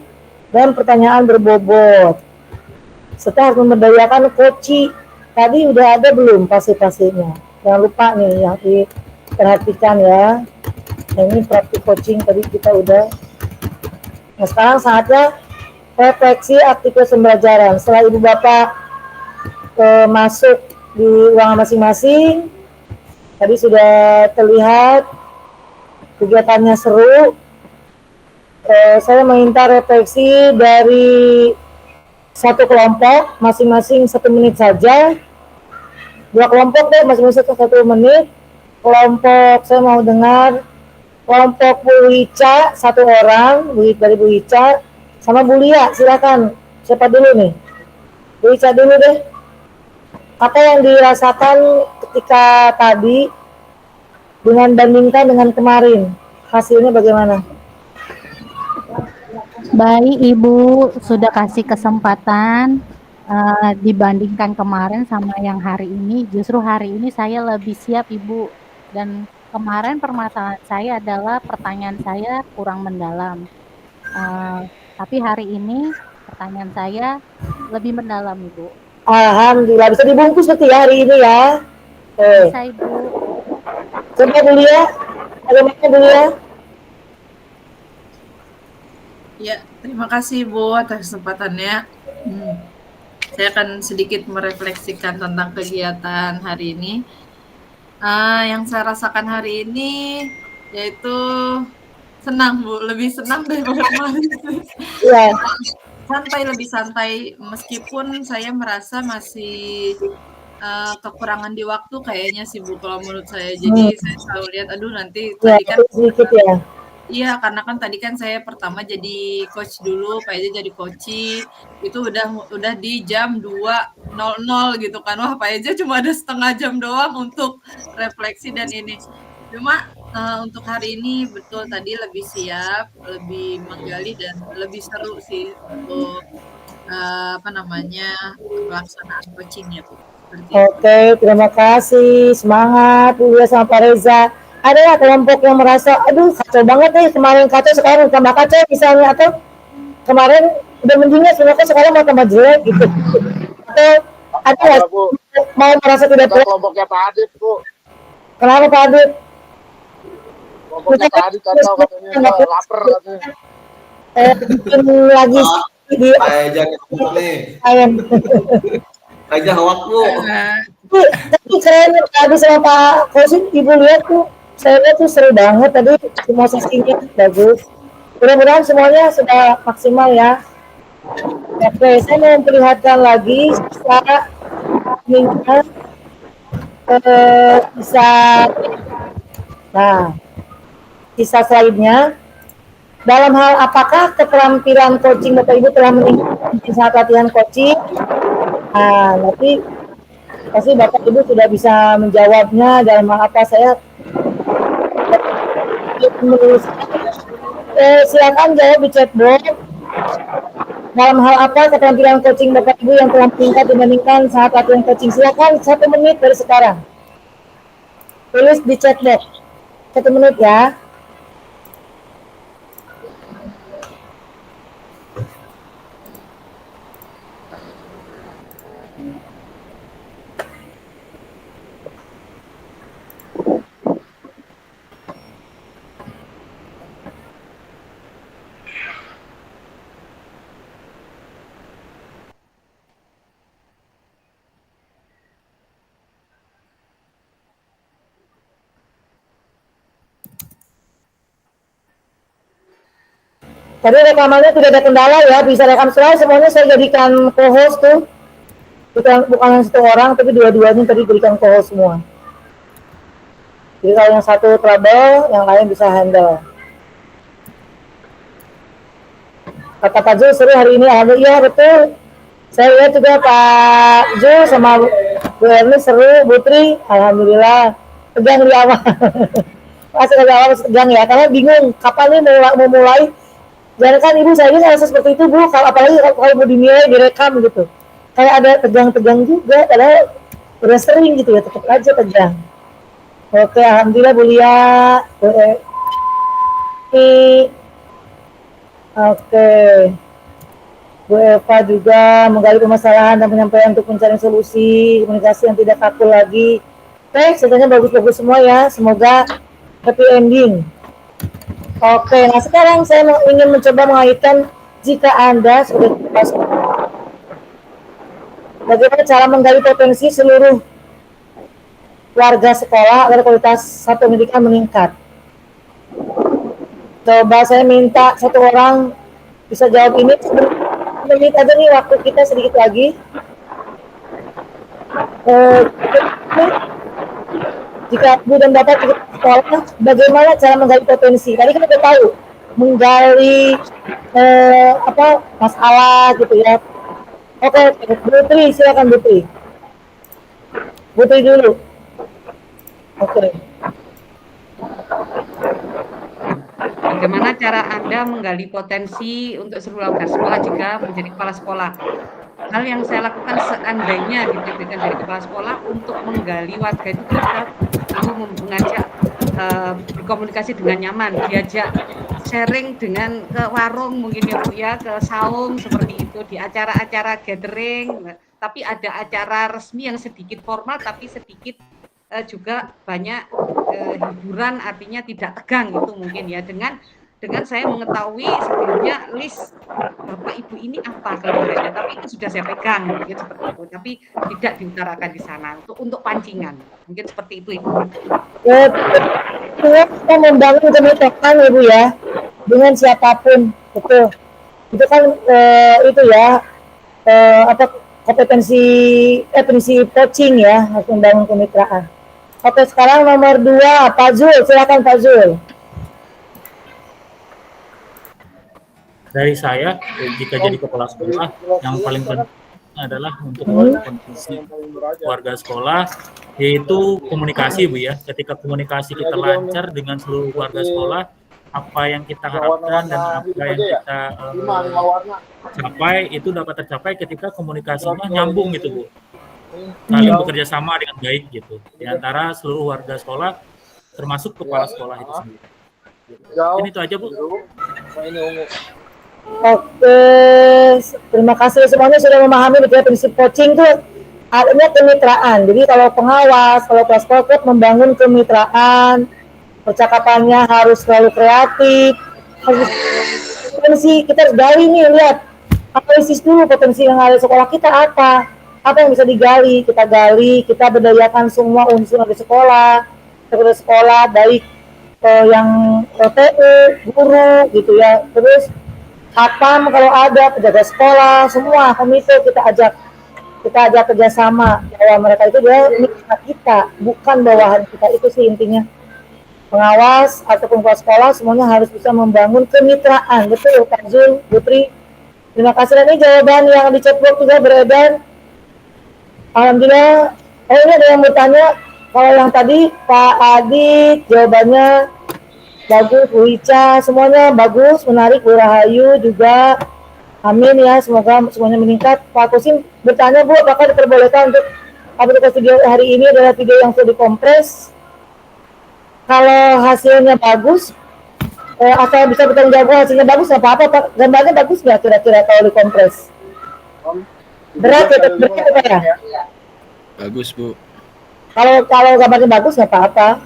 dan pertanyaan berbobot. Serta harus memberdayakan koci. Tadi udah ada belum pasti-pastinya? Jangan lupa nih yang diperhatikan ya. Nah, ini praktik coaching tadi kita udah. Nah sekarang saatnya refleksi aktivitas pembelajaran. Setelah ibu bapak masuk di ruangan masing-masing, tadi sudah terlihat kegiatannya seru. Saya minta refleksi dari satu kelompok masing-masing 1 menit saja. 2 kelompok deh masing-masing 1 menit. Kelompok saya mau dengar kelompok Bu Ica 1 orang, dari Bu Ica sama Bu Lia, silakan. Siapa dulu nih? Bu Ica dulu deh. Apa yang dirasakan ketika tadi dengan bandingkan dengan kemarin? Hasilnya bagaimana? Baik, Ibu sudah kasih kesempatan dibandingkan kemarin sama yang hari ini. Justru hari ini saya lebih siap, Ibu. Dan kemarin permasalahan saya adalah pertanyaan saya kurang mendalam. Tapi hari ini pertanyaan saya lebih mendalam, Ibu. Alhamdulillah bisa dibungkus nanti ya hari ini ya. Bisa, Ibu. Coba dulu ya. Bagaimana dulu ya? Ya, terima kasih Bu atas kesempatannya. Saya akan sedikit merefleksikan tentang kegiatan hari ini. Yang saya rasakan hari ini yaitu senang Bu, lebih senang daripada kemarin. Iya. Santai, lebih santai meskipun saya merasa masih kekurangan di waktu kayaknya sih Bu kalau menurut saya. Jadi saya selalu lihat aduh nanti Ya, tadi kan sedikit ya. iya, karena kan tadi kan saya pertama jadi coach dulu, Pak Eja jadi coaching, itu udah di jam 2.00 gitu kan. Wah, Pak Eja cuma ada setengah jam doang untuk refleksi dan ini. Cuma untuk hari ini betul tadi lebih siap, lebih menggali dan lebih seru sih untuk pelaksanaan coaching-nya, Bu. Oke, terima kasih. Semangat Bu Lia sama Pak Reza. Ada ya kelompok yang merasa, aduh kacau banget nih, kemarin kacau sekarang tambah kacau misalnya, atau kemarin udah mendingnya sebenarnya sekarang mau tambah jelek gitu. Atau ada nggak mau merasa tidak puas? Kelompoknya Pak Adit, Bu. Kenapa Pak Adit? Kelompoknya Pak Adit kacau katanya, lapar katanya. Bikin lagi di Aja nih. ayam. Aja hoak Bu. Tapi keren tadi sama Pak Kosin, Ibu lihat tuh, saya lihat tuh seru banget tadi semua sesinya bagus. Mudah-mudahan semuanya sudah maksimal ya. Oke, saya mau memperlihatkan lagi sisa minyak bisa. Nah, sisa slide-nya. Dalam hal apakah keterampilan coaching Bapak Ibu telah meningkat saat latihan coaching? Nah, nanti pasti Bapak Ibu sudah bisa menjawabnya dalam hal apa. Saya menulis. Silakan jawab di chatbox. Dalam hal apa keterampilan coaching Bapak Ibu yang telah meningkat dibandingkan saat latihan coaching? Silakan 1 menit dari sekarang. Tulis di chatbox. 1 menit ya. Tadi rekamannya tidak ada kendala ya, bisa rekam slide semuanya saya jadikan co-host tuh. Bukan yang 1 orang, tapi dua-duanya tadi berikan co-host semua. Jadi kalau yang satu trouble, yang lain bisa handle. Kata Pak Zul seru hari ini, iya betul. Saya lihat juga Pak Zul sama Bu Erni seru, Bu Tri, alhamdulillah. Tegang di awal. Masih agak awal tegang ya, karena bingung kapan nih mau mulai. Jangan kan ibu saya ini rasa seperti itu bu, kalau apalagi kalau mau dinilai direkam gitu, kayak ada tegang-tegang juga, padahal udah sering gitu ya, tetap aja tegang. Oke, alhamdulillah Bu Lia, Bu Eki, oke, Bu Eva juga menggali permasalahan dan penyampaian untuk mencari solusi, komunikasi yang tidak kaku lagi. Oke, ceritanya bagus-bagus semua ya, semoga happy ending. Oke, nah sekarang saya ingin mencoba mengaitkan jika Anda sudah bagaimana cara menggali potensi seluruh warga sekolah agar kualitas satu pendidikan meningkat. Coba saya minta satu orang bisa jawab ini, menit aja nih waktu kita sedikit lagi. Jika Bu dan Bapak ikut sekolah, bagaimana cara menggali potensi? Tadi kita udah tahu, menggali masalah gitu ya. Oke, Putri, silakan Putri. Putri dulu. Oke. Bagaimana cara Anda menggali potensi untuk seluruh warga sekolah jika menjadi kepala sekolah? Hal yang saya lakukan seandainya diberikan dari kepala sekolah untuk menggali warga itu kita perlu mengajak berkomunikasi dengan nyaman, diajak sharing dengan ke warung mungkin ya Bu ya, ke saung seperti itu, di acara-acara gathering, tapi ada acara resmi yang sedikit formal tapi sedikit juga banyak hiburan, artinya tidak tegang itu mungkin ya, dengan saya mengetahui sebenarnya list Bapak Ibu ini apa kelebihannya, tapi itu sudah saya pegang mungkin seperti itu, tapi tidak diutarakan di sana untuk pancingan, mungkin seperti itu Ibu. Kita membangun kemitraan ya Bu ya, dengan siapapun, betul. Itu kan itu ya kompetensi prinsip coaching ya, harus membangun kemitraan. Oke, sekarang nomor 2, Pak Zul, silakan Pak Zul. Dari saya, jika jadi kepala sekolah, yang paling penting adalah untuk kondisi warga sekolah, yaitu komunikasi Bu ya. Ketika komunikasi kita lancar dengan seluruh warga sekolah, apa yang kita harapkan dan apa yang kita capai itu dapat tercapai ketika komunikasinya nyambung gitu Bu. Saling bekerja sama dengan baik gitu di antara seluruh warga sekolah, termasuk kepala sekolah itu sendiri. Ini itu aja Bu. Oke, terima kasih semuanya sudah memahami betul prinsip coaching itu adanya kemitraan. Jadi kalau pengawas, kalau kelas pokok membangun kemitraan, percakapannya harus selalu kreatif. Potensi kita harus gali nih, lihat analisis dulu potensi yang ada di sekolah kita apa yang bisa digali, kita berdayakan semua unsur di sekolah, baik yang PTU, guru gitu ya, terus Akpam kalau ada, penjaga sekolah, semua komite kita ajak kerjasama bahwa mereka itu dia mitra kita, bukan bawahan kita, itu sih intinya. Pengawas ataupun kepala sekolah semuanya harus bisa membangun kemitraan, betul Pak Zul, Putri. Terima kasih. Dan ini jawaban yang di chatbox juga beredar. Alhamdulillah. Ini ada yang bertanya, kalau yang tadi Pak Adit jawabannya bagus, Bu Ica, semuanya bagus, menarik, Bu Rahayu juga. Amin ya, semoga semuanya meningkat. Pak Kusim bertanya Bu, apakah diperbolehkan untuk aplikasi video hari ini adalah video yang sudah dikompres? Kalau hasilnya bagus, asal bisa bertanggung jawab hasilnya bagus, apa-apa Pak, gambarnya bagus nggak kira-kira kalau dikompres? Berat ya? Bagus Bu. Kalau gambarnya bagus nggak apa-apa.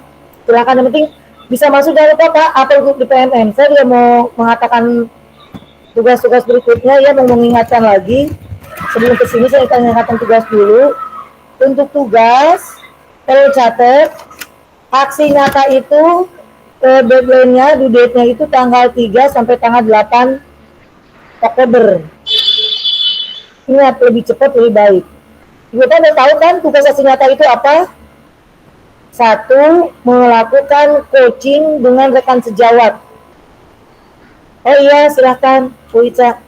Silakan, yang penting bisa masuk dari kota atau di PMM. Saya juga mau mengatakan tugas-tugas berikutnya ya, mau mengingatkan lagi. Sebelum kesini saya akan mengingatkan tugas dulu. Untuk tugas, perlu catat, aksi nyata itu deadline-nya, due date-nya itu tanggal 3 sampai tanggal 8 Oktober. Ingat, lebih cepat lebih baik. Kita udah tahu kan tugas aksi nyata itu apa? 1, melakukan coaching dengan rekan sejawat. Oh iya, silahkan Bu Ica.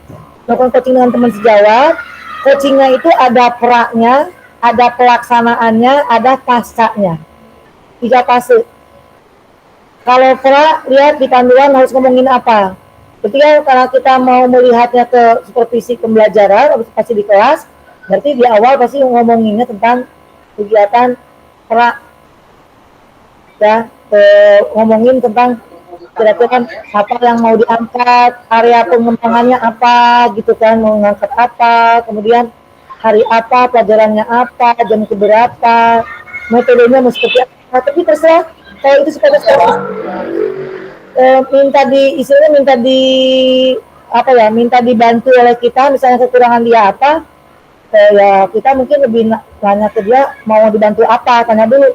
Melakukan coaching dengan teman sejawat. Coachingnya itu ada praknya, ada pelaksanaannya, ada pascanya. 3 fase. Kalau pra, lihat di panduan harus ngomongin apa. Ketika kalau kita mau melihatnya ke supervisi pembelajaran, pasti di kelas, berarti di awal pasti ngomonginnya tentang kegiatan pra, ya, ngomongin tentang kira-kira kan apa yang mau diangkat, area pengembangannya apa, gitu kan, mau ngangkat apa, kemudian hari apa, pelajarannya apa, jam keberapa, metodenya mau seperti apa, tapi terserah, kalau itu seperti minta dibantu oleh kita, misalnya kekurangan dia apa, ya kita mungkin lebih nanya ke dia mau dibantu apa, tanya dulu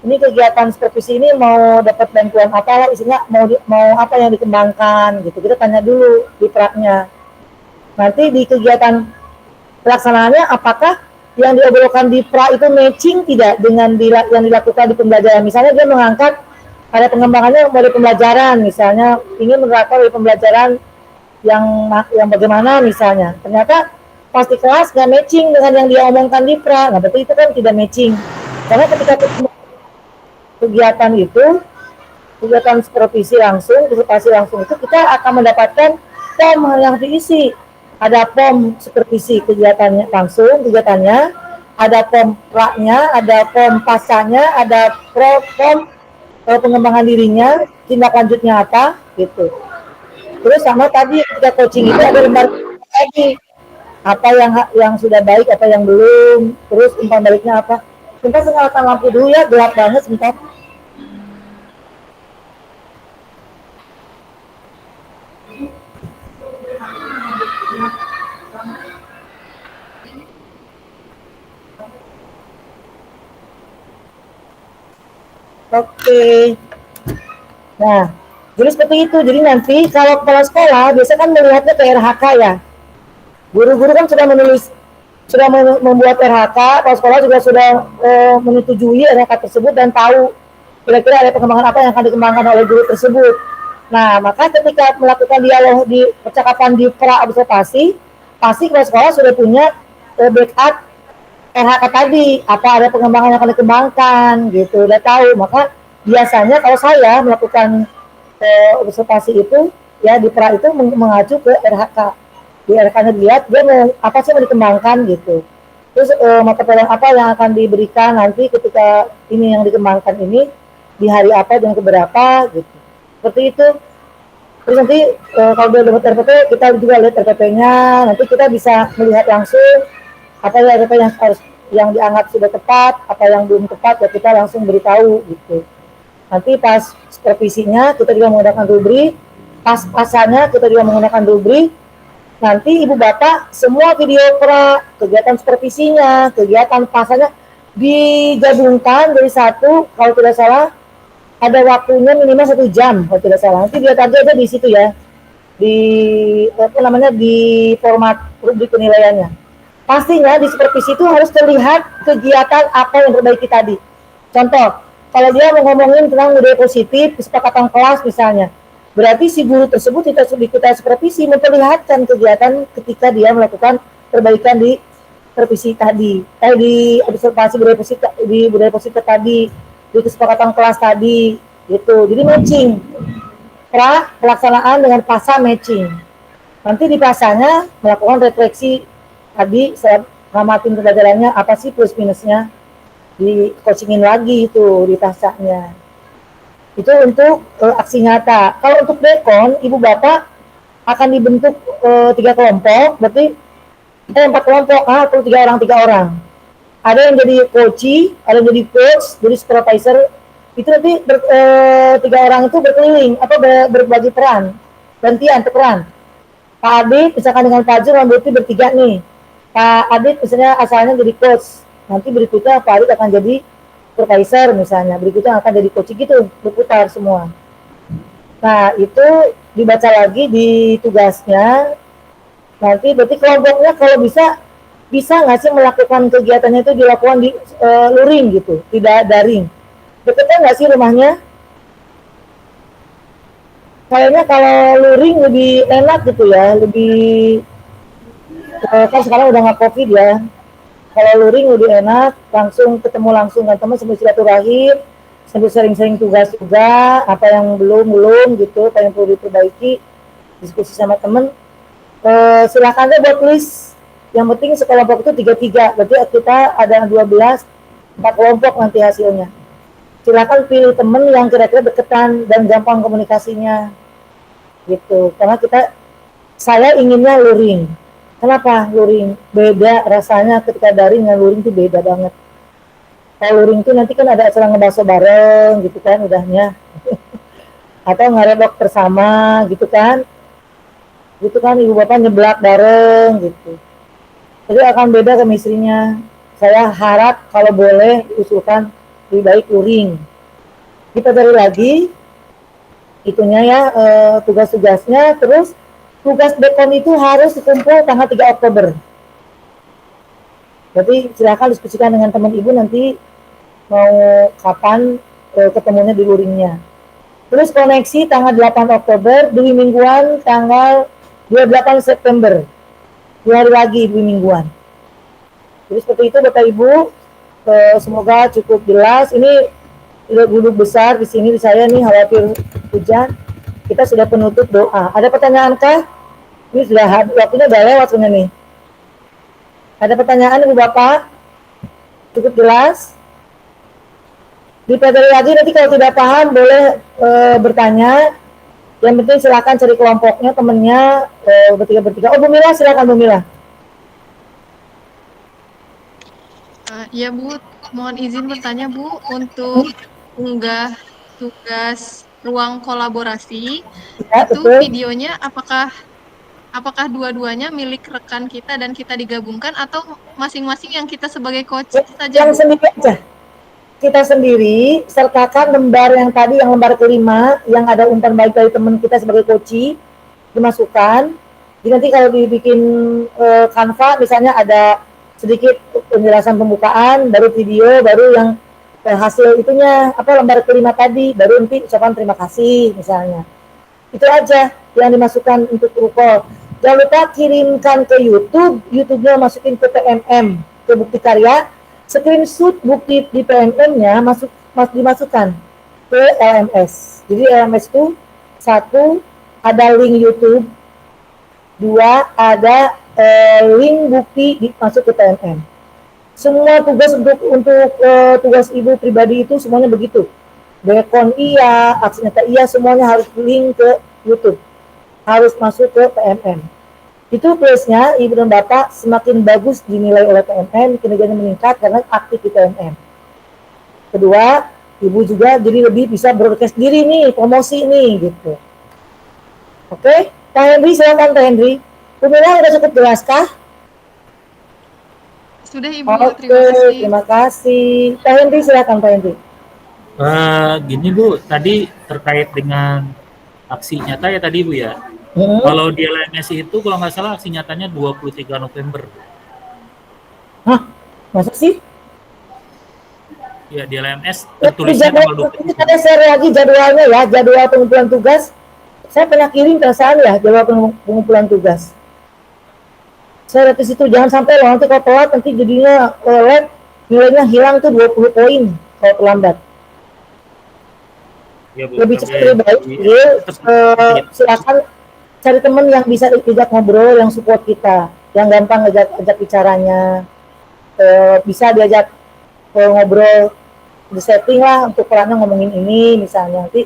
ini kegiatan supervisi ini mau dapat bantuan apa, isinya mau apa yang dikembangkan gitu, kita tanya dulu di praknya. Nanti di kegiatan pelaksanaannya apakah yang diobrolkan di pra itu matching tidak dengan yang dilakukan di pembelajaran. Misalnya dia mengangkat ada pengembangannya dari pembelajaran, misalnya ingin menerapkan dari pembelajaran yang bagaimana misalnya, ternyata pasti kelas nggak matching dengan yang dia omongkan di pra, nah berarti itu kan tidak matching. Karena ketika kegiatan supervisi langsung, observasi langsung itu kita akan mendapatkan POM yang diisi. Ada POM supervisi kegiatannya langsung, kegiatannya, ada POM pra-nya, ada POM pasanya, ada POM pengembangan dirinya, tindak lanjutnya apa, gitu. Terus sama tadi ketika coaching itu ada lembar lagi, apa yang sudah baik, apa yang belum, terus umpan baliknya apa. Sebentar saya nyalakan lampu dulu ya, gelap banget sebentar. Oke. Nah, jadi seperti itu. Jadi nanti kalau kepala sekolah biasa kan melihatnya ke RHK ya. Guru-guru kan sudah membuat RHK, kepala sekolah juga sudah menyetujui RHK tersebut dan tahu kira-kira ada pengembangan apa yang akan dikembangkan oleh guru tersebut. Nah, maka ketika melakukan dialog di percakapan di pra observasi, pasti kepala sekolah sudah punya backup RHK tadi, apa ada pengembangan yang akan dikembangkan gitu, udah tahu. Maka biasanya kalau saya melakukan observasi itu ya di pra itu mengacu ke RHK. Di RHK-nya dilihat dia mau apa sih mau dikembangkan gitu. Terus mata pelajaran apa yang akan diberikan nanti ketika ini yang dikembangkan ini di hari apa, jam keberapa gitu. Seperti itu. Terus nanti kalau udah dapat RPP, kita juga lihat RPP-nya, nanti kita bisa melihat langsung apa RPP yang dianggap sudah tepat, apa yang belum tepat, ya kita langsung beritahu gitu. Nanti pas supervisinya kita juga menggunakan rubrik, pas pasannya kita juga menggunakan rubrik. Nanti ibu bapak semua video pra, kegiatan supervisinya, kegiatan pasannya digabungkan dari satu, kalau tidak salah ada waktunya minimal 1 jam kalau tidak salah. Nanti lihat aja di situ ya, di di format rubrik penilaiannya. Pastinya di supervisi itu harus terlihat kegiatan apa yang diperbaiki tadi. Contoh, kalau dia mau ngomongin tentang budaya positif, kesepakatan kelas misalnya, berarti si guru tersebut kita supervisi memperlihatkan kegiatan ketika dia melakukan perbaikan di supervisi tadi, di observasi budaya positif tadi, di kesepakatan kelas tadi, gitu. Jadi matching, pelaksanaan dengan pasa matching. Nanti di pasanya melakukan refleksi tadi, saya ngamatin pembelajarannya apa sih plus minusnya, di coachingin lagi itu di pasanya. Itu untuk aksi nyata. Kalau untuk dekon, ibu bapak akan dibentuk 3 kelompok, berarti 4 kelompok, atau 3 orang. Ada yang jadi coach, ada yang jadi coach, jadi supervisor. Itu nanti 3 orang itu berkeliling atau berbagi peran, gantian peran. Pak Adit misalkan dengan Pak Jun bertiga nih. Pak Adit misalnya asalnya jadi coach, nanti berikutnya Pak Adit akan jadi supervisor misalnya, berikutnya akan jadi coach gitu, berputar semua. Nah itu dibaca lagi di tugasnya, nanti berarti kelompoknya kalau bisa nggak sih melakukan kegiatannya itu dilakukan di luring gitu, tidak daring. Dekatnya nggak sih rumahnya? Kayaknya kalau luring lebih enak gitu ya, lebih kan sekarang udah nggak COVID ya. Kalau luring lebih enak, langsung ketemu langsung kan teman sambil silaturahim, sambil sering-sering tugas juga, apa yang belum gitu, apa yang perlu diperbaiki. diskusi sama temen, silakan deh buat tulis. Yang penting sekelompok itu 3-3, berarti kita ada 12, 4 kelompok nanti hasilnya. Silakan pilih temen yang kira-kira deketan dan gampang komunikasinya, gitu. Karena saya inginnya luring. Kenapa luring? Beda rasanya ketika daring dengan luring itu beda banget. Kalau luring itu nanti kan ada acara ngebahas bareng gitu kan udahnya. Atau ngaredok bersama gitu kan. Gitu kan ibu bapak nyeblak bareng gitu. Jadi akan beda chemistry-nya. Saya harap kalau boleh usulkan lebih baik luring. Kita cari lagi itunya ya, tugas-tugasnya. Terus tugas dekon itu harus dikumpul tanggal 3 Oktober. Berarti silakan diskusikan dengan teman ibu nanti mau kapan ketemunya di luringnya. Terus koneksi tanggal 8 Oktober, dua mingguan tanggal 28 September. 2 hari lagi, 2 mingguan. Jadi seperti itu Bapak Ibu, semoga cukup jelas. Ini duduk besar di sini di saya nih, khawatir hujan. Kita sudah penutup doa. Ada pertanyaan kah? Ini sudah waktunya udah lewat sebenarnya nih. Ada pertanyaan Ibu Bapak? Cukup jelas? Dipelajari lagi nanti kalau tidak paham boleh bertanya. Yang penting silakan cari kelompoknya, temennya bertiga. Oh Bu Mila, silakan Bu Mila. Ya Bu, mohon izin bertanya Bu, untuk unggah tugas ruang kolaborasi Ya, itu betul. videonya apakah dua-duanya milik rekan kita dan kita digabungkan atau masing-masing yang kita sebagai coach saja Yang Bu? sendiri aja. Kita sendiri sertakan lembar yang tadi, yang lembar kelima, yang ada umpan baik dari teman kita sebagai coach, dimasukkan. Jadi nanti kalau dibikin Canva, misalnya ada sedikit penjelasan pembukaan, baru video, baru yang hasil itunya, lembar kelima tadi, baru nanti ucapan terima kasih misalnya. Itu aja yang dimasukkan untuk Trukol. Jangan lupa kirimkan ke YouTube, YouTube-nya masukin ke PMM, ke bukti karya. Screenshot bukti di PMM-nya dimasukkan ke LMS. Jadi LMS itu 1 ada link YouTube, 2 ada link bukti masuk ke PMM. Semua tugas untuk tugas ibu pribadi itu semuanya begitu. Dekon iya, aksi nyata iya, semuanya harus link ke YouTube, harus masuk ke PMM. Itu plusnya ibu dan bapak semakin bagus dinilai oleh PMM, kinerjanya meningkat karena aktif di PMM. Kedua, ibu juga jadi lebih bisa broadcast diri nih, promosi nih gitu. Oke, Pak Henry, silakan Pak Henry. Bu Mila udah cukup jelas kah? Sudah Ibu, Oke, terima kasih. Pak Henry, silakan Pak Henry. Gini Bu, tadi terkait dengan aksi nyata ya tadi Bu ya. Kalau di LMS itu kalau nggak salah aksi nyatanya 23 November. Hah? Masa sih? Ya di LMS tertulisnya tanggal 23. Kita share lagi jadwalnya ya, jadwal pengumpulan tugas. Saya pernah kirim perasaan ya, jadwal pengumpulan tugas. Saya lihat di situ, jangan sampai loh nanti kalau telat nanti jadinya lab nilainya hilang tuh 20 poin kalau terlambat. Ya, Bu, lebih cepat lebih baik. Silakan cari teman yang bisa diajak ngobrol, yang support kita, yang gampang ajak bicaranya, bisa diajak ngobrol, di setting lah untuk perannya ngomongin ini misalnya. Nanti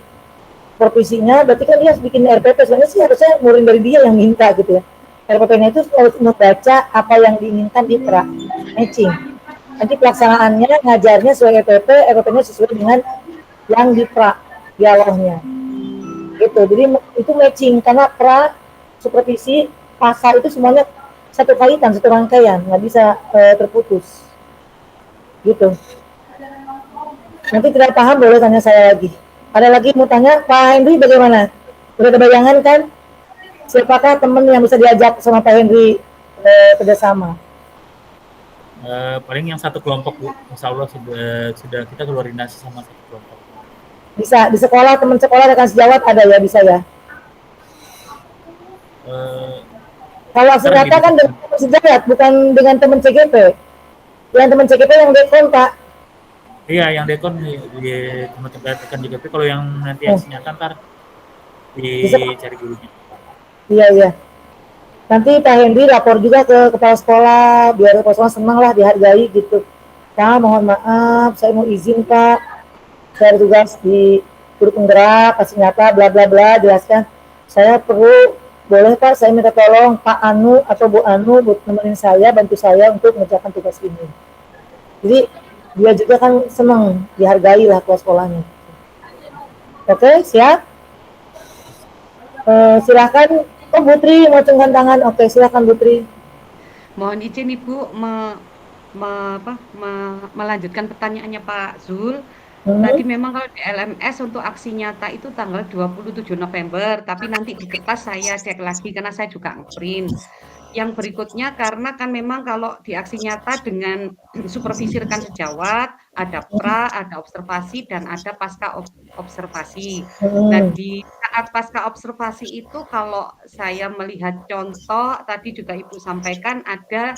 provisinya berarti kan dia harus bikin RPP, sebenarnya sih harusnya murid dari dia yang minta gitu ya. RPP-nya itu harus membaca apa yang diinginkan di matching. Nanti pelaksanaannya ngajarnya sesuai RPP, RPP-nya sesuai dengan yang di dialognya gitu. Jadi itu matching karena supervisi, pasar itu semuanya satu kaitan, satu rangkaian, nggak bisa terputus gitu. Nanti tidak paham boleh tanya saya lagi. Ada lagi mau tanya Pak Henry bagaimana? Udah ada bayangan kan? Siapakah teman yang bisa diajak sama Pak Henry kerjasama? Paling yang satu kelompok Bu, Insya Allah sudah kita koordinasi sama satu kelompok. Bisa di sekolah, teman sekolah rekan sejawat ada ya, bisa ya. Kalau aksi nyata kan dengan teman sejawat, bukan dengan teman CGP. Yang teman CGP yang dekon Pak. Iya, yang dekon di teman rekan CGP. Kalau yang nanti aksi nyata ntar dicari gurunya. Iya. Nanti Pak Hendy lapor juga ke kepala sekolah, biar kepala sekolah senang lah, dihargai gitu. Pak, mohon maaf, saya mau izin Pak, saya tugas di guru penggerak, kasih nyata, bla bla bla, jelaskan. Saya perlu, boleh Pak, saya minta tolong Pak Anu atau Bu Anu buat nemenin saya, bantu saya untuk mengerjakan tugas ini. Jadi dia juga kan senang, dihargai lah kepala sekolahnya. Oke, siap? Silahkan, oh Putri mau cengkan tangan, oke silahkan Putri. Mohon izin Ibu melanjutkan pertanyaannya Pak Zul. Tadi memang kalau di LMS untuk aksi nyata itu tanggal 27 November, tapi nanti di kertas saya cek lagi karena saya juga nge-print. Yang berikutnya karena kan memang kalau di aksi nyata dengan supervisi rekan sejawat, ada pra, ada observasi, dan ada pasca observasi. Nah, di saat pasca observasi itu kalau saya melihat contoh, tadi juga Ibu sampaikan ada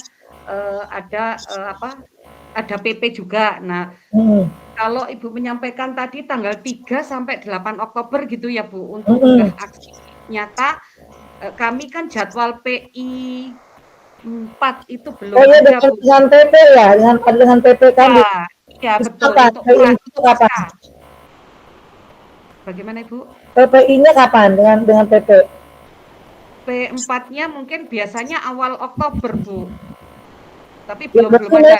PP juga. Nah, kalau Ibu menyampaikan tadi tanggal 3 sampai 8 Oktober gitu ya Bu, untuk aksi nyata, kami kan jadwal PI 4 itu belum ada Bu. Dengan PP ya, dengan PP kami. Ya betul, untuk kapan? Bagaimana Ibu? PPI-nya kapan dengan PP? P4-nya mungkin biasanya awal Oktober Bu. Tapi Ya, belum ada.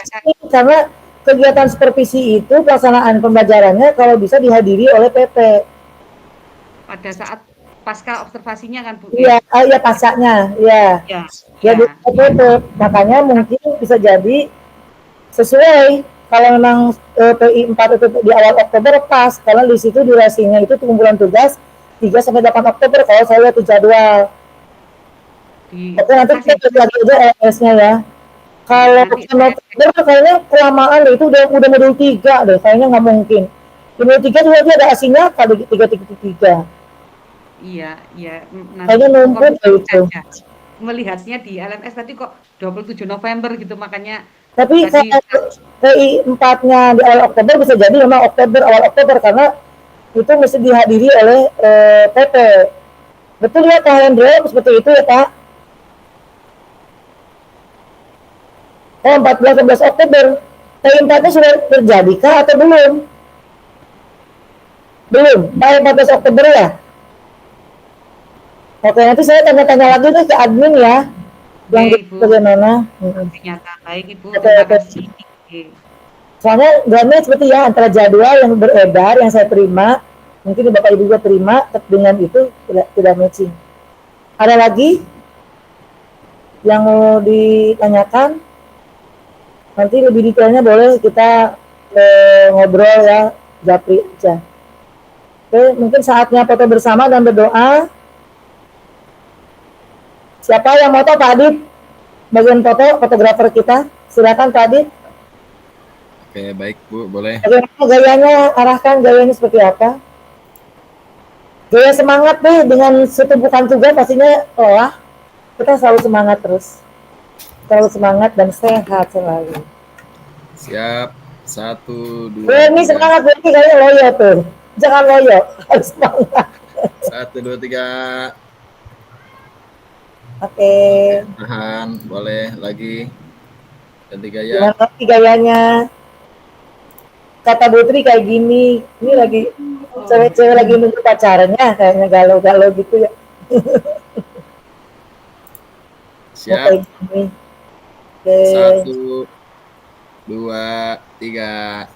Karena kegiatan supervisi itu pelaksanaan pembelajarannya kalau bisa dihadiri oleh PP. Pada saat pasca observasinya kan Bu? Iya, ya pascanya, ya. Jadi PP, makanya mungkin bisa jadi sesuai kalau memang PI 4 itu di awal Oktober pas, karena di situ durasinya itu kumpulan tugas 3 sampai 8 Oktober kalau saya lihat di jadwal. Oke, nanti kita cek lagi aja LS-nya ya. Kalau November kayaknya kelamaan deh, itu udah modul 3 deh, kayaknya nggak mungkin. Modul 3 juga dia ada aslinya kali 3. Iya. Kayaknya numpuk itu. Melihatnya di LMS tadi kok 27 November gitu, makanya. Tapi PI 4-nya di awal Oktober bisa jadi memang awal Oktober karena itu mesti dihadiri oleh PP. Betul ya Pak Hendro, seperti itu ya Pak? Oh, 14 Oktober. PI 4-nya sudah terjadi kah atau belum? Belum, PI 14 Oktober ya? Oke, nanti saya tanya-tanya lagi ke admin ya. Yang bagaimana? Ternyata baik Ibu, terima kasih. Soalnya gamenya seperti ya, antara jadwal yang beredar yang saya terima, mungkin Bapak Ibu juga terima, dengan itu tidak matching. Ada lagi yang mau ditanyakan? Nanti lebih detailnya boleh kita ngobrol ya, japri aja. Oke, mungkin saatnya foto bersama dan berdoa. Siapa yang mau tahu Pak Adit? Bagian fotografer kita. Silakan Pak Adit. Oke, baik Bu, boleh. Bagaimana gayanya, arahkan gayanya seperti apa? Gaya semangat deh, dengan setumpukan tugas pastinya kita selalu semangat terus. Selalu semangat dan sehat selalu. Siap. 1, 2, ini semangat berarti kayaknya loyo tuh. Jangan loyo, harus semangat. 1, 2, 3. Oke. Tahan, boleh lagi. Ganti gaya. Gimana lagi gayanya? Kata Putri kayak gini, ini lagi cewek-cewek lagi nunggu pacarnya, kayaknya galau-galau gitu ya. Siap. Oke. 1, 2, 3.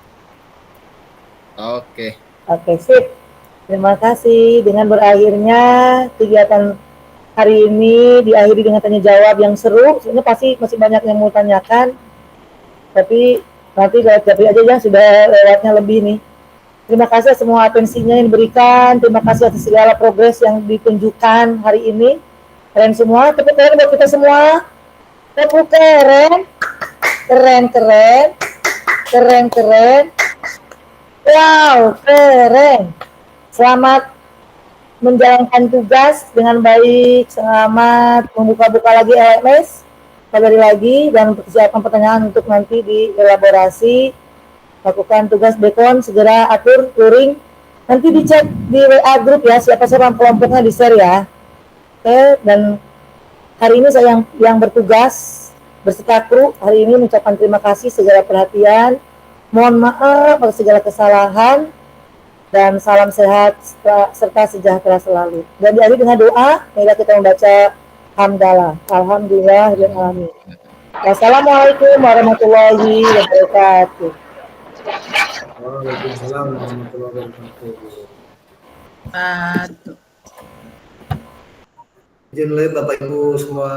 Oke. Oke, sip. Terima kasih. Dengan berakhirnya kegiatan hari ini diakhiri dengan tanya jawab yang seru. Sebenarnya pasti masih banyak yang mau tanyakan, tapi nanti lewat japri aja ya, sudah lewatnya lebih nih. Terima kasih semua atensinya yang diberikan. Terima kasih atas segala progres yang ditunjukkan hari ini. Keren semua. Tepuk tangan buat kita semua. Tepuk keren. Keren. Wow, keren. Selamat menjalankan tugas dengan baik. Selamat membuka-buka lagi LMS. Kembali lagi dan persiapan pertanyaan untuk nanti dielaborasi. Lakukan tugas bekon, segera atur touring. Nanti dicek di WA grup ya, siapa kelompoknya di share ya. Oke, dan hari ini saya yang bertugas berserta kru hari ini mengucapkan terima kasih segala perhatian. Mohon maaf atas segala kesalahan dan salam sehat serta sejahtera selalu. Dan diakhiri dengan doa, marilah kita membaca hamdalah. Alhamdulillahirrahmanirrahim. Wassalamualaikum warahmatullahi wabarakatuh. Waalaikumsalam warahmatullahi wabarakatuh. Satu. Izin dulu ya, Bapak Ibu semua.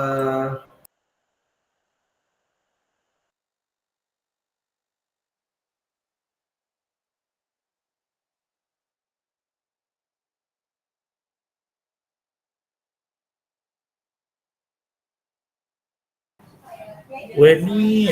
Bu Eni,